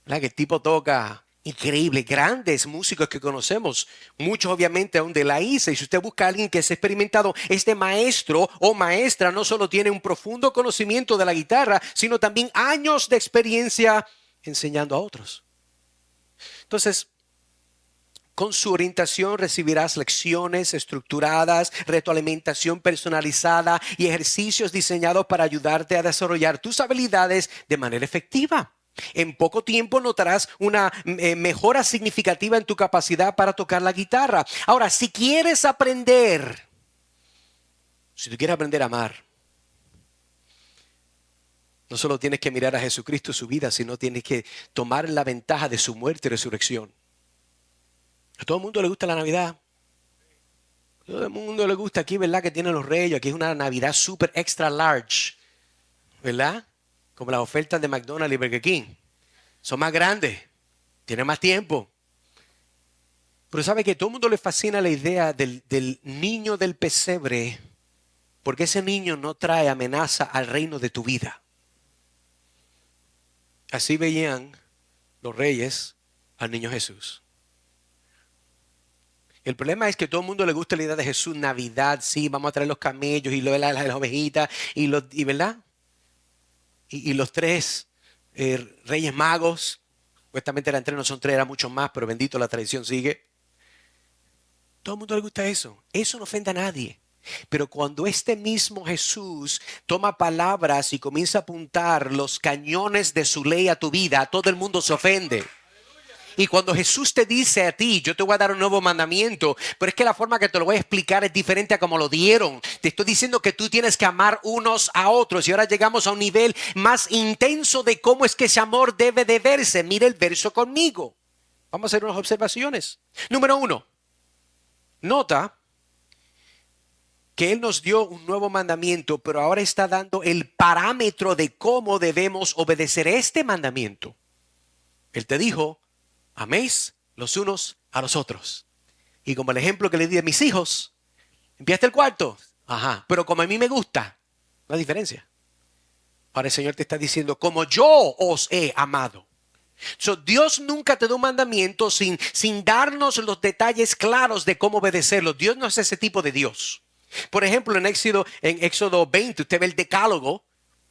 Speaker 1: ¿verdad? Que el tipo toca increíble, grandes músicos que conocemos, muchos obviamente aún de la isla. Y si usted busca a alguien que es experimentado, este maestro o maestra no solo tiene un profundo conocimiento de la guitarra, sino también años de experiencia enseñando a otros. Entonces, con su orientación recibirás lecciones estructuradas, retroalimentación personalizada y ejercicios diseñados para ayudarte a desarrollar tus habilidades de manera efectiva. En poco tiempo notarás una mejora significativa en tu capacidad para tocar la guitarra. Ahora, si quieres aprender, si tú quieres aprender a amar, no solo tienes que mirar a Jesucristo y su vida, sino tienes que tomar la ventaja de su muerte y resurrección. A todo el mundo le gusta la Navidad. A todo el mundo le gusta aquí, ¿verdad? Que tienen los reyes. Aquí es una Navidad super extra large, ¿verdad? Como las ofertas de McDonald's y Burger King. Son más grandes, tienen más tiempo. Pero sabe que a todo el mundo le fascina la idea del niño del pesebre, porque ese niño no trae amenaza al reino de tu vida. Así veían los reyes al niño Jesús. El problema es que a todo el mundo le gusta la idea de Jesús, Navidad, sí, vamos a traer los camellos y las ovejitas, ¿verdad? Y los tres reyes magos, supuestamente eran tres, no son tres, eran muchos más, pero bendito, la tradición sigue. Todo el mundo le gusta eso. Eso no ofende a nadie. Pero cuando este mismo Jesús toma palabras y comienza a apuntar los cañones de su ley a tu vida, todo el mundo se ofende. Y cuando Jesús te dice a ti, yo te voy a dar un nuevo mandamiento, pero es que la forma que te lo voy a explicar es diferente a como lo dieron. Te estoy diciendo que tú tienes que amar unos a otros. Y ahora llegamos a un nivel más intenso de cómo es que ese amor debe de verse. Mire el verso conmigo. Vamos a hacer unas observaciones. Número 1. Nota que Él nos dio un nuevo mandamiento, pero ahora está dando el parámetro de cómo debemos obedecer este mandamiento. Él te dijo, améis los unos a los otros. Y como el ejemplo que le di a mis hijos, ¿limpiaste el cuarto? Ajá, pero como a mí me gusta, no hay diferencia. Ahora el Señor te está diciendo, como yo os he amado. Dios nunca te da un mandamiento sin darnos los detalles claros de cómo obedecerlo. Dios no es ese tipo de Dios. Por ejemplo, en Éxodo 20, usted ve el decálogo,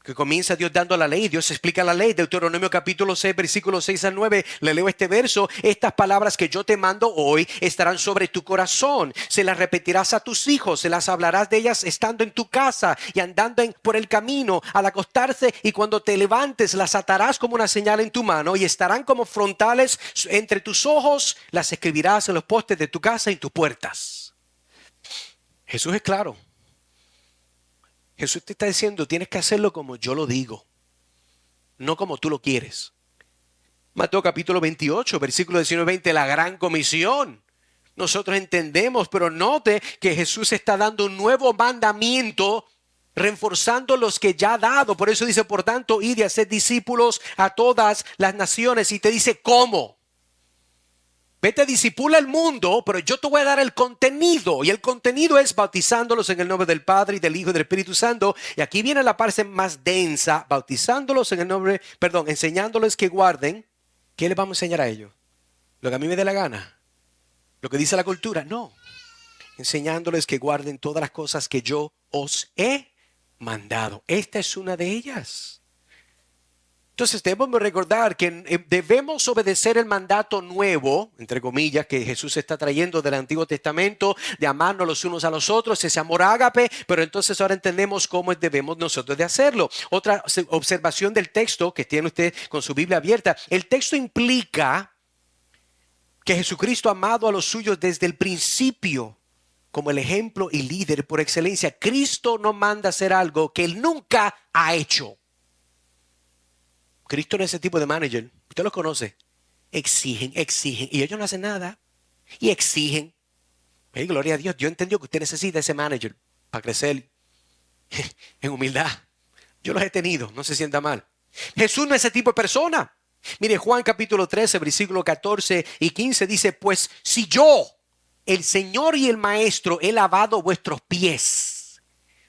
Speaker 1: que comienza Dios dando la ley. Dios explica la ley. Deuteronomio capítulo 6, versículos 6 al 9. Le leo este verso. Estas palabras que yo te mando hoy estarán sobre tu corazón. Se las repetirás a tus hijos. Se las hablarás de ellas estando en tu casa y andando por el camino al acostarse. Y cuando te levantes las atarás como una señal en tu mano y estarán como frontales entre tus ojos. Las escribirás en los postes de tu casa y en tus puertas. Jesús es claro. Jesús te está diciendo, tienes que hacerlo como yo lo digo, no como tú lo quieres. Mateo capítulo 28, versículo 19-20, la gran comisión. Nosotros entendemos, pero note que Jesús está dando un nuevo mandamiento, reforzando los que ya ha dado. Por eso dice, por tanto, id y haced discípulos a todas las naciones. Y te dice, ¿cómo? Vete, discipula el mundo, pero yo te voy a dar el contenido. Y el contenido es bautizándolos en el nombre del Padre y del Hijo y del Espíritu Santo. Y aquí viene la parte más densa, bautizándolos en el nombre, enseñándoles que guarden. ¿Qué les vamos a enseñar a ellos? ¿Lo que a mí me dé la gana? ¿Lo que dice la cultura? No. Enseñándoles que guarden todas las cosas que yo os he mandado. Esta es una de ellas. Entonces debemos recordar que debemos obedecer el mandato nuevo, entre comillas, que Jesús está trayendo del Antiguo Testamento, de amarnos los unos a los otros, ese amor ágape, pero entonces ahora entendemos cómo debemos nosotros de hacerlo. Otra observación del texto que tiene usted con su Biblia abierta, el texto implica que Jesucristo ha amado a los suyos desde el principio como el ejemplo y líder por excelencia. Cristo no manda hacer algo que Él nunca ha hecho. Cristo no es ese tipo de manager. Usted los conoce. Exigen, exigen. Y ellos no hacen nada. Y exigen. Hey, gloria a Dios. Yo entendí que usted necesita ese manager para crecer en humildad. Yo los he tenido. No se sienta mal. Jesús no es ese tipo de persona. Mire, Juan capítulo 13, versículo 14 y 15 dice, pues si yo, el Señor y el Maestro, he lavado vuestros pies,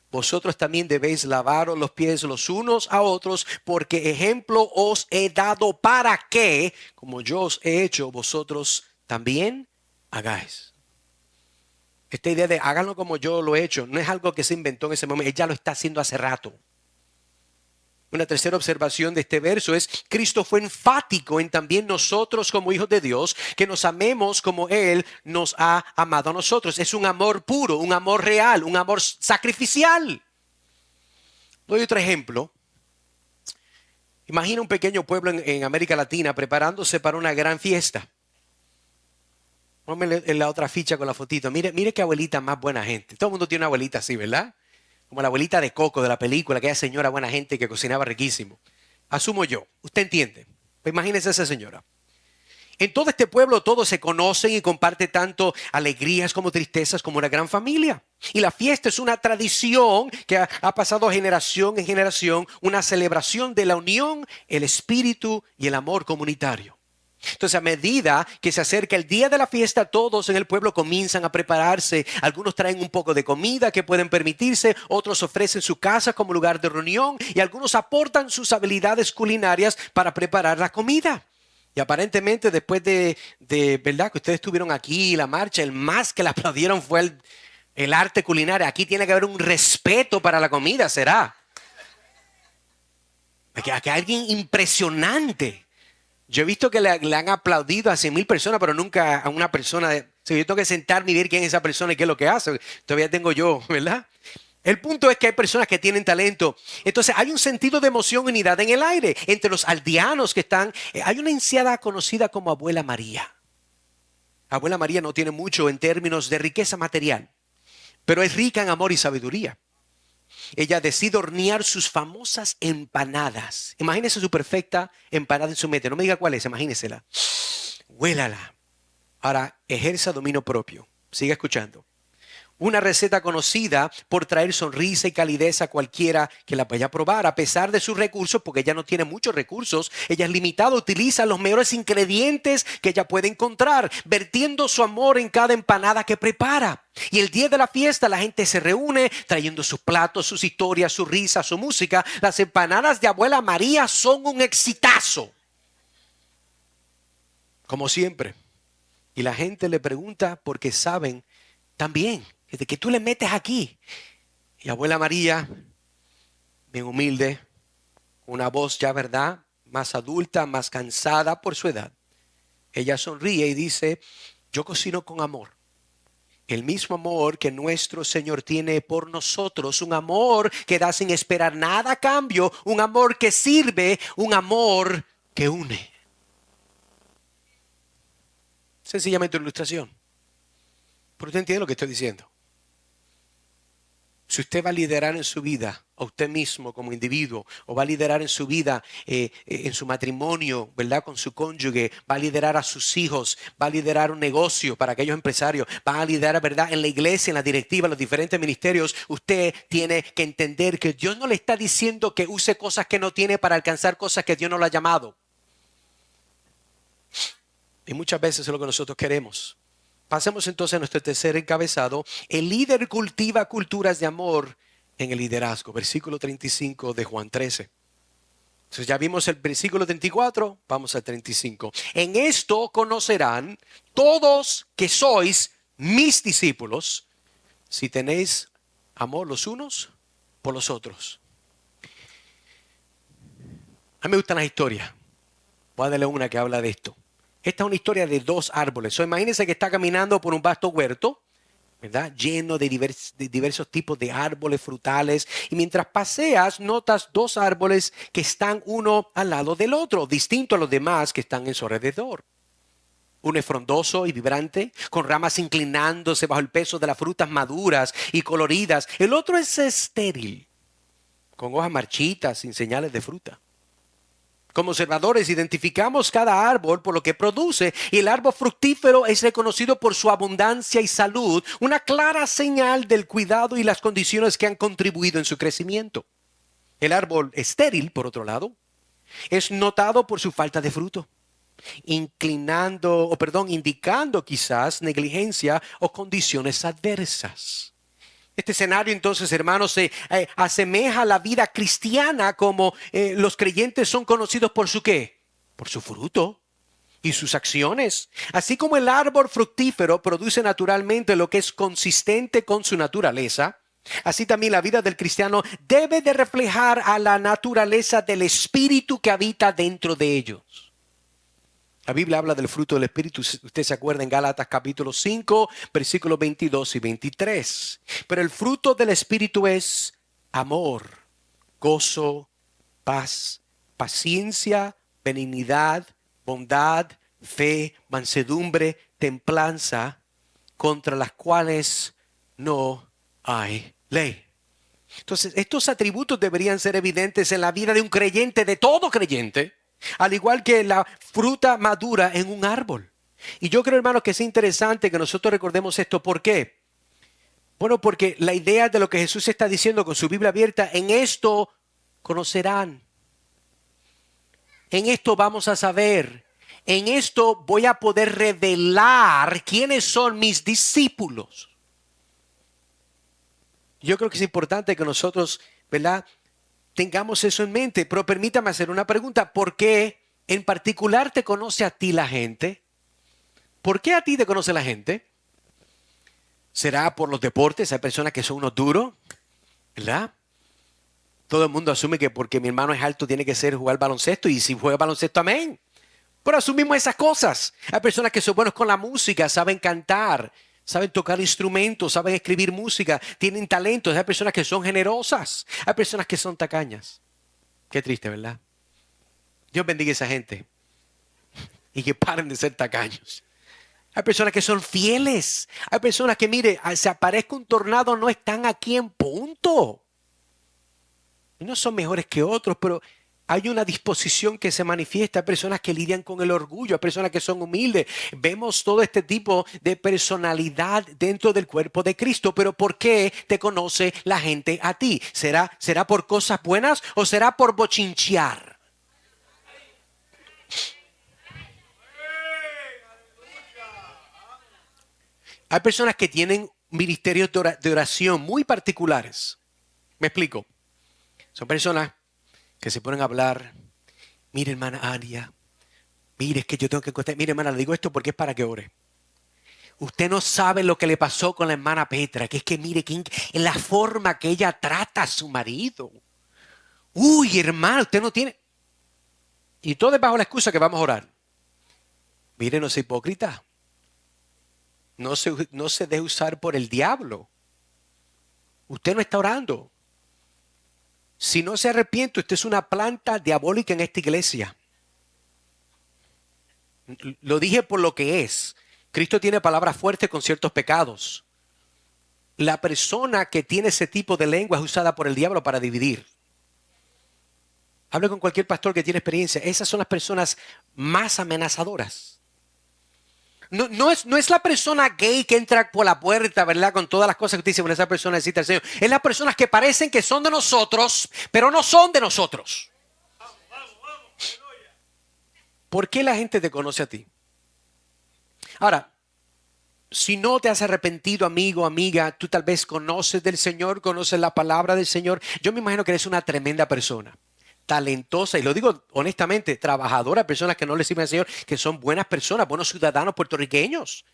Speaker 1: vosotros también debéis lavaros los pies los unos a otros, porque ejemplo os he dado para que, como yo os he hecho, vosotros también hagáis. Esta idea de háganlo como yo lo he hecho, no es algo que se inventó en ese momento, Él ya lo está haciendo hace rato. Una tercera observación de este verso es, Cristo fue enfático en también nosotros como hijos de Dios, que nos amemos como Él nos ha amado a nosotros. Es un amor puro, un amor real, un amor sacrificial. Doy otro ejemplo. Imagina un pequeño pueblo en América Latina preparándose para una gran fiesta. Póngame en la otra ficha con la fotito. Mire qué abuelita más buena gente. Todo el mundo tiene una abuelita así, ¿verdad? Como la abuelita de Coco de la película, aquella señora buena gente que cocinaba riquísimo. Asumo yo, usted entiende. Pues imagínese esa señora. En todo este pueblo todos se conocen y comparten tanto alegrías como tristezas como una gran familia. Y la fiesta es una tradición que ha pasado generación en generación, una celebración de la unión, el espíritu y el amor comunitario. Entonces, a medida que se acerca el día de la fiesta, todos en el pueblo comienzan a prepararse. Algunos traen un poco de comida que pueden permitirse, otros ofrecen su casa como lugar de reunión y algunos aportan sus habilidades culinarias para preparar la comida. Y aparentemente después de verdad que ustedes estuvieron aquí, la marcha, el más que la aplaudieron fue el arte culinario. Aquí tiene que haber un respeto para la comida, ¿será? Aquí hay alguien impresionante. Yo he visto que le han aplaudido a 100,000 personas, pero nunca a una persona. Yo tengo que sentarme y ver quién es esa persona y qué es lo que hace. Todavía tengo yo, ¿verdad? El punto es que hay personas que tienen talento. Entonces hay un sentido de emoción y unidad en el aire. Entre los aldeanos que están, hay una anciana conocida como Abuela María. Abuela María no tiene mucho en términos de riqueza material, pero es rica en amor y sabiduría. Ella decide hornear sus famosas empanadas. Imagínese su perfecta empanada en su mente. No me diga cuál es, imagínesela. Huélala. Ahora ejerza dominio propio. Siga escuchando. Una receta conocida por traer sonrisa y calidez a cualquiera que la vaya a probar, a pesar de sus recursos, porque ella no tiene muchos recursos. Ella es limitada, utiliza los mejores ingredientes que ella puede encontrar, vertiendo su amor en cada empanada que prepara. Y el día de la fiesta la gente se reúne trayendo sus platos, sus historias, su risa, su música. Las empanadas de Abuela María son un exitazo, como siempre. Y la gente le pregunta porque saben también de que tú le metes aquí. Y Abuela María, bien humilde, una voz ya, ¿verdad?, más adulta, más cansada por su edad. Ella sonríe y dice, yo cocino con amor. El mismo amor que nuestro Señor tiene por nosotros, un amor que da sin esperar nada a cambio, un amor que sirve, un amor que une. Sencillamente una ilustración. Pero usted entiende lo que estoy diciendo. Si usted va a liderar en su vida, a usted mismo como individuo, o va a liderar en su vida, en su matrimonio, ¿verdad?, con su cónyuge, va a liderar a sus hijos, va a liderar un negocio para aquellos empresarios, va a liderar, ¿verdad?, en la iglesia, en la directiva, en los diferentes ministerios, usted tiene que entender que Dios no le está diciendo que use cosas que no tiene para alcanzar cosas que Dios no le ha llamado. Y muchas veces es lo que nosotros queremos. Pasemos entonces a nuestro tercer encabezado. El líder cultiva culturas de amor en el liderazgo. Versículo 35 de Juan 13. Entonces ya vimos el versículo 34, vamos al 35. En esto conocerán todos que sois mis discípulos, si tenéis amor los unos por los otros. A mí me gustan las historias. Voy a darle una que habla de esto. Esta es una historia de dos árboles. Imagínense que está caminando por un vasto huerto, ¿verdad? Lleno de diversos tipos de árboles frutales. Y mientras paseas, notas dos árboles que están uno al lado del otro, distinto a los demás que están en su alrededor. Uno es frondoso y vibrante, con ramas inclinándose bajo el peso de las frutas maduras y coloridas. El otro es estéril, con hojas marchitas, sin señales de fruta. Como observadores identificamos cada árbol por lo que produce, y el árbol fructífero es reconocido por su abundancia y salud, una clara señal del cuidado y las condiciones que han contribuido en su crecimiento. El árbol estéril, por otro lado, es notado por su falta de fruto, indicando quizás negligencia o condiciones adversas. Este escenario entonces, hermanos, se asemeja a la vida cristiana, como los creyentes son conocidos por su ¿qué? Por su fruto y sus acciones. Así como el árbol fructífero produce naturalmente lo que es consistente con su naturaleza, así también la vida del cristiano debe de reflejar a la naturaleza del Espíritu que habita dentro de ellos. La Biblia habla del fruto del Espíritu, usted se acuerda, en Gálatas capítulo 5, versículos 22 y 23. Pero el fruto del Espíritu es amor, gozo, paz, paciencia, benignidad, bondad, fe, mansedumbre, templanza, contra las cuales no hay ley. Entonces, estos atributos deberían ser evidentes en la vida de un creyente, de todo creyente, al igual que la fruta madura en un árbol. Y yo creo, hermanos, que es interesante que nosotros recordemos esto. ¿Por qué? Bueno, porque la idea de lo que Jesús está diciendo con su Biblia abierta, en esto conocerán. En esto vamos a saber. En esto voy a poder revelar quiénes son mis discípulos. Yo creo que es importante que nosotros, ¿verdad?, tengamos eso en mente. Pero permítame hacer una pregunta. ¿Por qué en particular te conoce a ti la gente? ¿Por qué a ti te conoce la gente? ¿Será por los deportes? Hay personas que son unos duros, ¿verdad? Todo el mundo asume que porque mi hermano es alto tiene que ser jugar baloncesto, y si juega baloncesto, amén. Pero asumimos esas cosas. Hay personas que son buenos con la música, saben cantar, saben tocar instrumentos, saben escribir música, tienen talentos. Hay personas que son generosas, hay personas que son tacañas. Qué triste, ¿verdad? Dios bendiga a esa gente y que paren de ser tacaños. Hay personas que son fieles. Hay personas que, mire, se aparezca un tornado, no están aquí en punto. Y no son mejores que otros, pero hay una disposición que se manifiesta. Hay personas que lidian con el orgullo, hay personas que son humildes. Vemos todo este tipo de personalidad dentro del cuerpo de Cristo. Pero ¿por qué te conoce la gente a ti? ¿Será por cosas buenas o será por bochinchear? Hay personas que tienen ministerios de oración muy particulares. Me explico. Son personas que se ponen a hablar. Mire, hermana Aria, mire, es que yo tengo que encontrar. Mire, hermana, le digo esto porque es para que ore. Usted no sabe lo que le pasó con la hermana Petra, que es que mire en la forma que ella trata a su marido. Uy, hermano, usted no tiene. Y todo es bajo la excusa que vamos a orar. Mire, no sea hipócrita. No se deje usar por el diablo. Usted no está orando. Si no se arrepiente, usted es una planta diabólica en esta iglesia. Lo dije por lo que es. Cristo tiene palabras fuertes con ciertos pecados. La persona que tiene ese tipo de lengua es usada por el diablo para dividir. Hable con cualquier pastor que tiene experiencia. Esas son las personas más amenazadoras. No es la persona gay que entra por la puerta, ¿verdad? Con todas las cosas que usted dice, bueno, esa persona necesita al Señor. Es las personas que parecen que son de nosotros, pero no son de nosotros. ¿Por qué la gente te conoce a ti? Ahora, si no te has arrepentido, amigo, amiga, tú tal vez conoces del Señor, conoces la palabra del Señor. Yo me imagino que eres una tremenda persona, talentosa, y lo digo honestamente, trabajadora, personas que no le sirven al Señor, que son buenas personas, buenos ciudadanos puertorriqueños.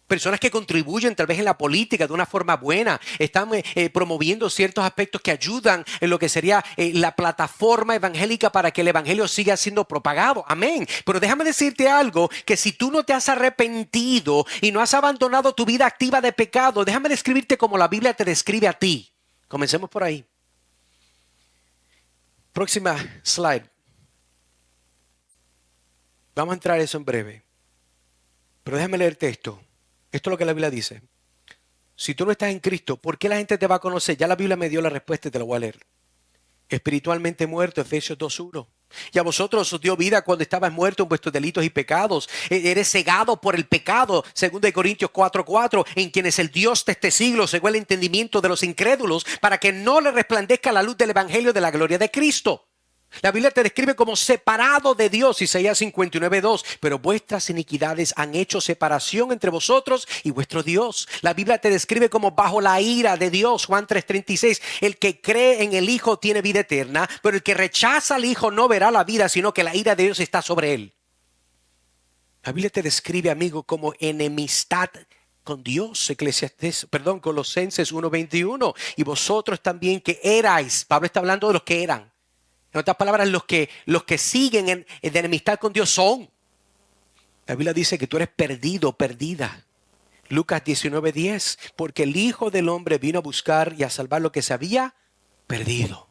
Speaker 1: Personas que contribuyen tal vez en la política de una forma buena, están promoviendo ciertos aspectos que ayudan en lo que sería la plataforma evangélica para que el evangelio siga siendo propagado. Amén. Pero déjame decirte algo, que si tú no te has arrepentido y no has abandonado tu vida activa de pecado, déjame describirte como la Biblia te describe a ti. Comencemos por ahí. Próxima slide. Vamos a entrar a eso en breve. Pero déjame leerte esto. Esto es lo que la Biblia dice. Si tú no estás en Cristo, ¿por qué la gente te va a conocer? Ya la Biblia me dio la respuesta y te la voy a leer. Espiritualmente muerto, Efesios 2:1. Y a vosotros os dio vida cuando estabas muerto en vuestros delitos y pecados. Eres cegado por el pecado, 2 Corintios 4:4, en quienes el Dios de este siglo cegó el entendimiento de los incrédulos para que no le resplandezca la luz del evangelio de la gloria de Cristo. La Biblia te describe como separado de Dios, Isaías 59:2, pero vuestras iniquidades han hecho separación entre vosotros y vuestro Dios. La Biblia te describe como bajo la ira de Dios, Juan 3:36, el que cree en el Hijo tiene vida eterna, pero el que rechaza al Hijo no verá la vida, sino que la ira de Dios está sobre él. La Biblia te describe, amigo, como enemistad con Dios, Colosenses 1:21, y vosotros también que erais, Pablo está hablando de los que eran. En otras palabras, los que siguen de enemistad con Dios son. La Biblia dice que tú eres perdido, perdida. Lucas 19:10, porque el Hijo del Hombre vino a buscar y a salvar lo que se había perdido.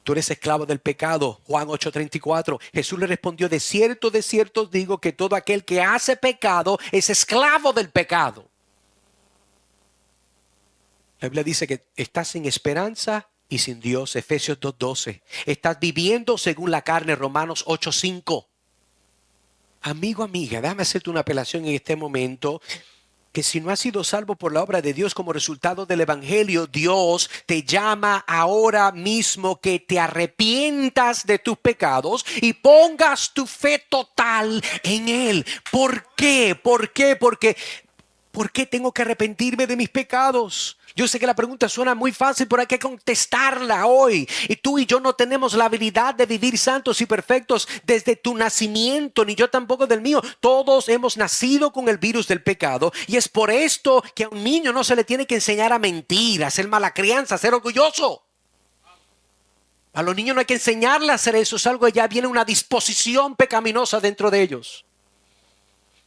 Speaker 1: Tú eres esclavo del pecado. Juan 8:34. Jesús le respondió, de cierto os digo que todo aquel que hace pecado es esclavo del pecado. La Biblia dice que estás sin esperanza y sin Dios, Efesios 2:12. Estás viviendo según la carne, Romanos 8:5. Amigo, amiga, déjame hacerte una apelación en este momento, que si no has sido salvo por la obra de Dios como resultado del evangelio, Dios te llama ahora mismo que te arrepientas de tus pecados y pongas tu fe total en Él. ¿Por qué? ¿Por qué? ¿Por qué tengo que arrepentirme de mis pecados? Yo sé que la pregunta suena muy fácil, pero hay que contestarla hoy. Y tú y yo no tenemos la habilidad de vivir santos y perfectos desde tu nacimiento, ni yo tampoco del mío. Todos hemos nacido con el virus del pecado. Y es por esto que a un niño no se le tiene que enseñar a mentir, a ser mala crianza, a ser orgulloso. A los niños no hay que enseñarles a hacer eso. Es algo que ya viene una disposición pecaminosa dentro de ellos.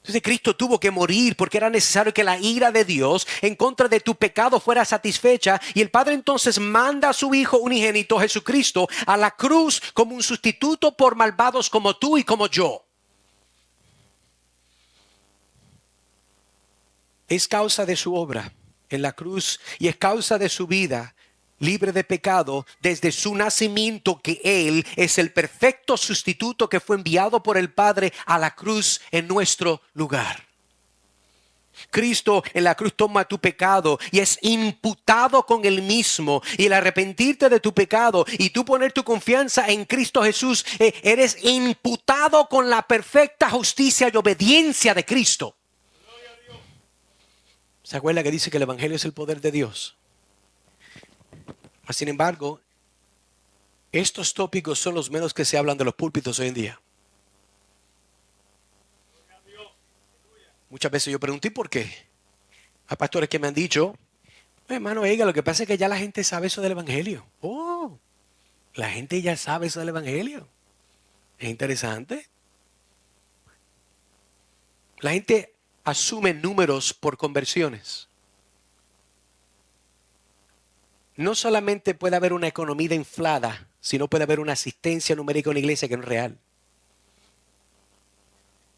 Speaker 1: Entonces Cristo tuvo que morir porque era necesario que la ira de Dios en contra de tu pecado fuera satisfecha. Y el Padre entonces manda a su Hijo unigénito Jesucristo a la cruz como un sustituto por malvados como tú y como yo. Es causa de su obra en la cruz y es causa de su vida libre de pecado desde su nacimiento, que Él es el perfecto sustituto que fue enviado por el Padre a la cruz en nuestro lugar. Cristo en la cruz toma tu pecado y es imputado con Él mismo. Y el arrepentirte de tu pecado y tú poner tu confianza en Cristo Jesús, eres imputado con la perfecta justicia y obediencia de Cristo. ¿Se acuerda que dice que el evangelio es el poder de Dios? Sin embargo, estos tópicos son los menos que se hablan de los púlpitos hoy en día. Muchas veces yo pregunté por qué. Hay pastores que me han dicho, hermano, oiga, lo que pasa es que ya la gente sabe eso del evangelio. Oh, la gente ya sabe eso del evangelio. Es interesante. La gente asume números por conversiones. No solamente puede haber una economía inflada, sino puede haber una asistencia numérica a una iglesia que no es real.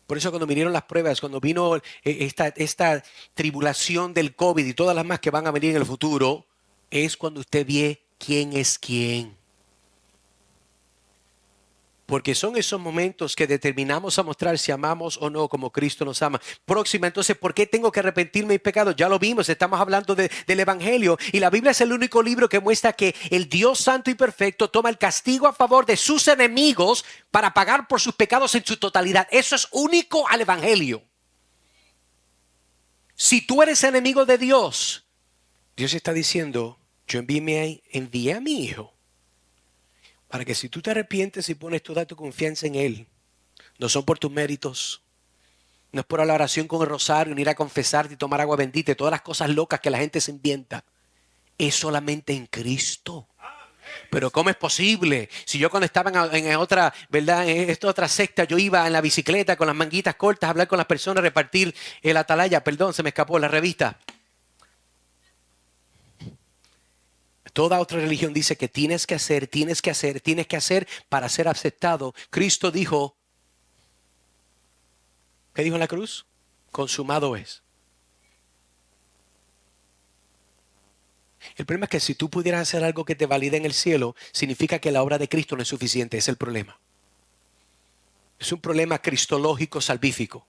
Speaker 1: Por eso cuando vinieron las pruebas, cuando vino esta tribulación del COVID y todas las más que van a venir en el futuro, es cuando usted ve quién es quién. Porque son esos momentos que determinamos a mostrar si amamos o no como Cristo nos ama. Próxima, entonces, ¿por qué tengo que arrepentirme de mis pecados? Ya lo vimos, estamos hablando del Evangelio. Y la Biblia es el único libro que muestra que el Dios santo y perfecto toma el castigo a favor de sus enemigos para pagar por sus pecados en su totalidad. Eso es único al Evangelio. Si tú eres enemigo de Dios, Dios está diciendo, yo envié a mi Hijo. Para que si tú te arrepientes y pones toda tu confianza en Él, no son por tus méritos, No es por la oración con el rosario, ni ir a confesarte y tomar agua bendita, y todas las cosas locas que la gente se inventa. Es solamente en Cristo. Pero ¿cómo es posible? Si yo cuando estaba en otra, ¿verdad? En esta otra secta, yo iba en la bicicleta con las manguitas cortas a hablar con las personas, repartir el atalaya. Perdón, se me escapó la revista. Toda otra religión dice que tienes que hacer, tienes que hacer, tienes que hacer para ser aceptado. Cristo dijo, ¿qué dijo en la cruz? Consumado es. El problema es que si tú pudieras hacer algo que te valide en el cielo, significa que la obra de Cristo no es suficiente. Es el problema. Es un problema cristológico salvífico.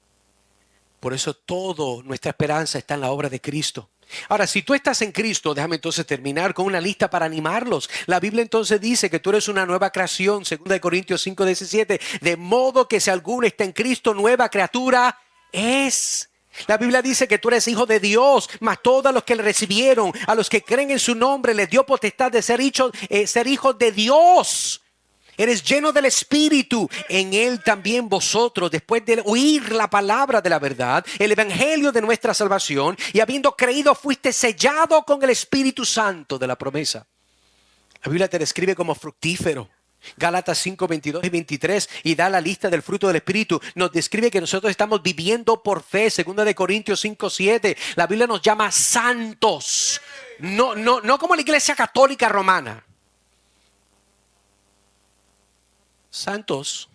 Speaker 1: Por eso toda nuestra esperanza está en la obra de Cristo. Ahora, si tú estás en Cristo, déjame entonces terminar con una lista para animarlos. La Biblia entonces dice que tú eres una nueva creación, 2 Corintios 5:17, de modo que si alguno está en Cristo, nueva criatura es. La Biblia dice que tú eres hijo de Dios, mas todos los que le recibieron, a los que creen en su nombre, les dio potestad de ser hijos de Dios. Eres lleno del Espíritu. En Él también vosotros, después de oír la palabra de la verdad, el evangelio de nuestra salvación, y habiendo creído, fuiste sellado con el Espíritu Santo de la promesa. La Biblia te describe como fructífero. Gálatas 5:22 y 23, y da la lista del fruto del Espíritu. Nos describe que nosotros estamos viviendo por fe. 2 Corintios 5:7. La Biblia nos llama santos. No como la Iglesia Católica Romana. Santos,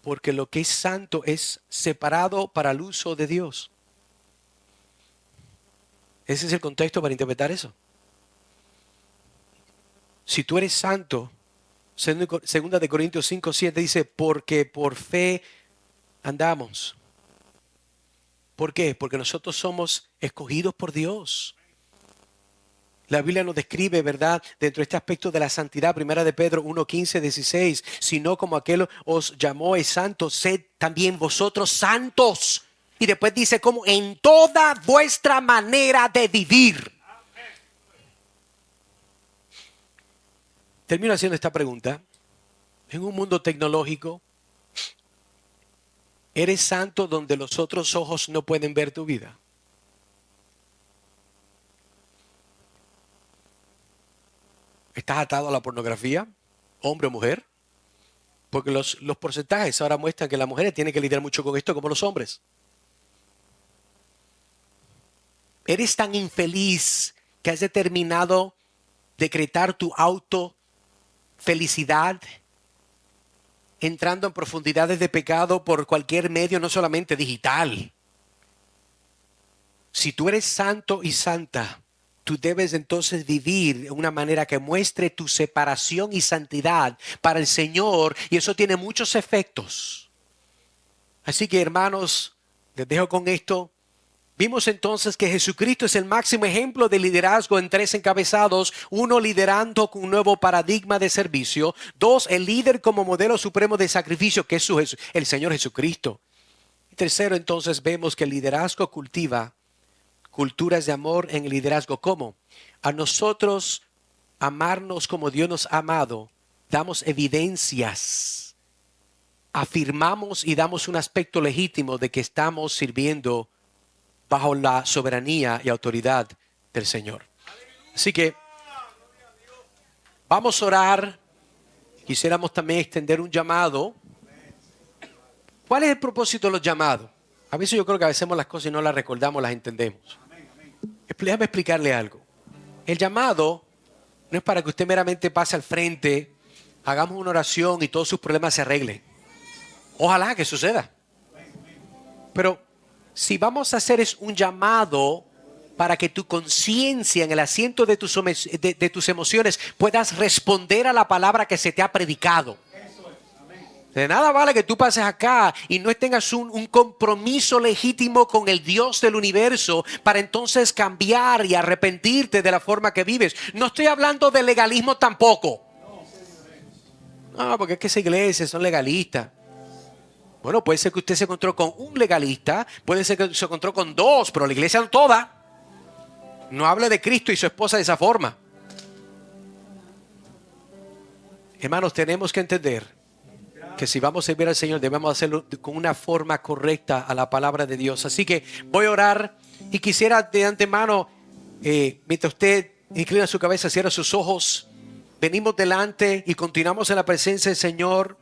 Speaker 1: porque lo que es santo es separado para el uso de Dios. Ese es el contexto para interpretar eso. Si tú eres santo, 2 Corintios 5:7 dice, porque por fe andamos. ¿Por qué? Porque nosotros somos escogidos por Dios. La Biblia nos describe, ¿verdad?, dentro de este aspecto de la santidad, 1 de Pedro 1:15-16, sino como aquel os llamó es santo, sed también vosotros santos. Y después dice, como en toda vuestra manera de vivir. Termino haciendo esta pregunta. En un mundo tecnológico, ¿eres santo donde los otros ojos no pueden ver tu vida? ¿Estás atado a la pornografía, hombre o mujer? Porque los porcentajes ahora muestran que las mujeres tienen que lidiar mucho con esto como los hombres. ¿Eres tan infeliz que has determinado decretar tu autofelicidad, entrando en profundidades de pecado por cualquier medio, no solamente digital? Si tú eres santo y santa, tú debes entonces vivir de una manera que muestre tu separación y santidad para el Señor, y eso tiene muchos efectos. Así que, hermanos, les dejo con esto. Vimos entonces que Jesucristo es el máximo ejemplo de liderazgo en 3 encabezados. 1, liderando con un nuevo paradigma de servicio. 2, el líder como modelo supremo de sacrificio, que es el Señor Jesucristo. Y 3, entonces vemos que el liderazgo cultiva culturas de amor en el liderazgo. ¿Cómo? A nosotros amarnos como Dios nos ha amado, damos evidencias, afirmamos y damos un aspecto legítimo de que estamos sirviendo bajo la soberanía y autoridad del Señor. Así que vamos a orar. Quisiéramos también extender un llamado. ¿Cuál es el propósito de los llamados? A veces yo creo que hacemos las cosas y no las recordamos, las entendemos. Déjame explicarle algo. El llamado no es para que usted meramente pase al frente, hagamos una oración y todos sus problemas se arreglen. Ojalá que suceda. Pero si vamos a hacer es un llamado para que tu conciencia en el asiento de tus emociones puedas responder a la palabra que se te ha predicado. De nada vale que tú pases acá y no tengas un compromiso legítimo con el Dios del universo para entonces cambiar y arrepentirte de la forma que vives. No estoy hablando de legalismo tampoco. No, porque es que esa iglesia son legalistas. Bueno, puede ser que usted se encontró con un legalista, puede ser que se encontró con 2, pero la iglesia no toda. No hable de Cristo y su esposa de esa forma. Hermanos, tenemos que entender que si vamos a servir al Señor debemos hacerlo con una forma correcta a la palabra de Dios. Así que voy a orar y quisiera de antemano, mientras usted inclina su cabeza, cierra sus ojos, venimos delante y continuamos en la presencia del Señor.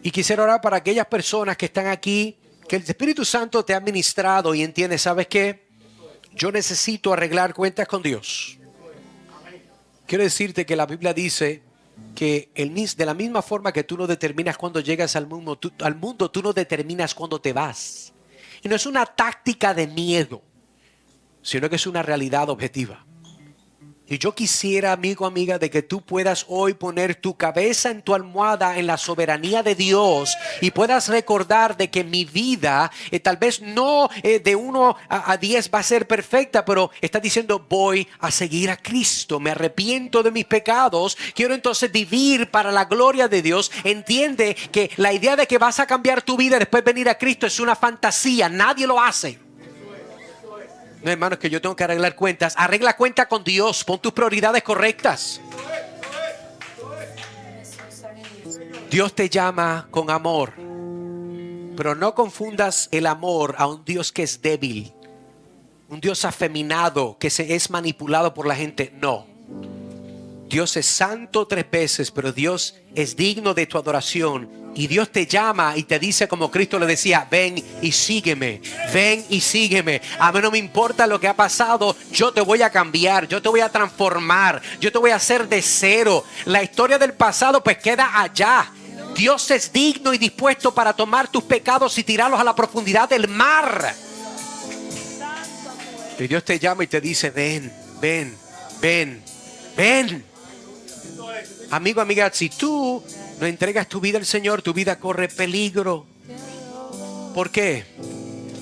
Speaker 1: Y quisiera orar para aquellas personas que están aquí, que el Espíritu Santo te ha ministrado y entiende, ¿sabes qué? Yo necesito arreglar cuentas con Dios. Quiero decirte que la Biblia dice que de la misma forma que tú no determinas cuando llegas al mundo, tú no determinas cuando te vas. Y no es una táctica de miedo, sino que es una realidad objetiva. Y yo quisiera, amigo, amiga, de que tú puedas hoy poner tu cabeza en tu almohada en la soberanía de Dios y puedas recordar de que mi vida, tal vez no de 1 a 10 va a ser perfecta, pero está diciendo voy a seguir a Cristo, me arrepiento de mis pecados, quiero entonces vivir para la gloria de Dios. Entiende que la idea de que vas a cambiar tu vida y después venir a Cristo es una fantasía, nadie lo hace. No, hermanos, que yo tengo que arreglar cuentas. Arregla cuenta con Dios. Pon tus prioridades correctas. Dios te llama con amor. Pero no confundas el amor a un Dios que es débil. Un Dios afeminado que es manipulado por la gente. No. Dios es santo 3 veces, pero Dios es digno de tu adoración. Y Dios te llama y te dice como Cristo le decía, ven y sígueme, ven y sígueme. A mí no me importa lo que ha pasado, yo te voy a cambiar, yo te voy a transformar, yo te voy a hacer de cero. La historia del pasado pues queda allá. Dios es digno y dispuesto para tomar tus pecados y tirarlos a la profundidad del mar. Y Dios te llama y te dice, ven, ven, ven, ven. Amigo, amiga, si tú no entregas tu vida al Señor, tu vida corre peligro. ¿Por qué?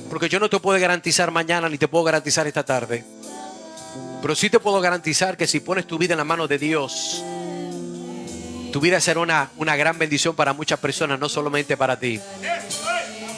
Speaker 1: Porque yo no te puedo garantizar mañana ni te puedo garantizar esta tarde. Pero sí te puedo garantizar que si pones tu vida en la mano de Dios, tu vida será una gran bendición para muchas personas, no solamente para ti.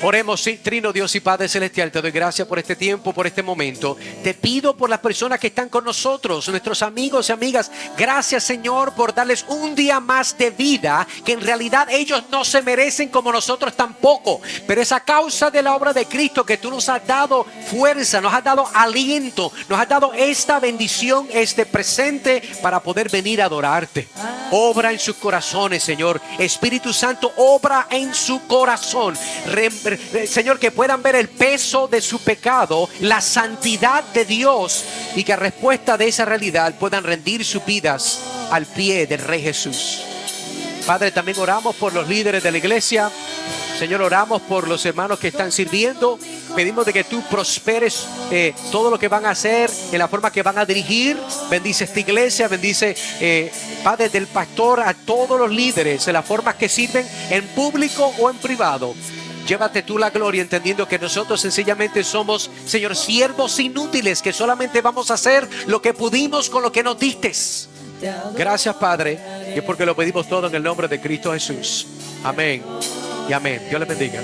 Speaker 1: Oremos, sí, Trino Dios y Padre Celestial, te doy gracias por este tiempo, por este momento. Te pido por las personas que están con nosotros, nuestros amigos y amigas. Gracias, Señor, por darles un día más de vida, que en realidad ellos no se merecen como nosotros tampoco. Pero es a causa de la obra de Cristo que tú nos has dado fuerza, nos has dado aliento, nos has dado esta bendición, este presente para poder venir a adorarte. Obra en sus corazones, Señor. Espíritu Santo, obra en su corazón. Señor, que puedan ver el peso de su pecado, la santidad de Dios, y que a respuesta de esa realidad puedan rendir sus vidas al pie del Rey Jesús. Padre, también oramos por los líderes de la iglesia. Señor, oramos por los hermanos que están sirviendo. Pedimos de que tú prosperes todo lo que van a hacer, en la forma que van a dirigir. Bendice esta iglesia, bendice, Padre, del pastor a todos los líderes, en las formas que sirven en público o en privado. Llévate tú la gloria, entendiendo que nosotros sencillamente somos, Señor, siervos inútiles, que solamente vamos a hacer lo que pudimos con lo que nos diste. Gracias, Padre, y es porque lo pedimos todo en el nombre de Cristo Jesús. Amén y amén. Dios les bendiga.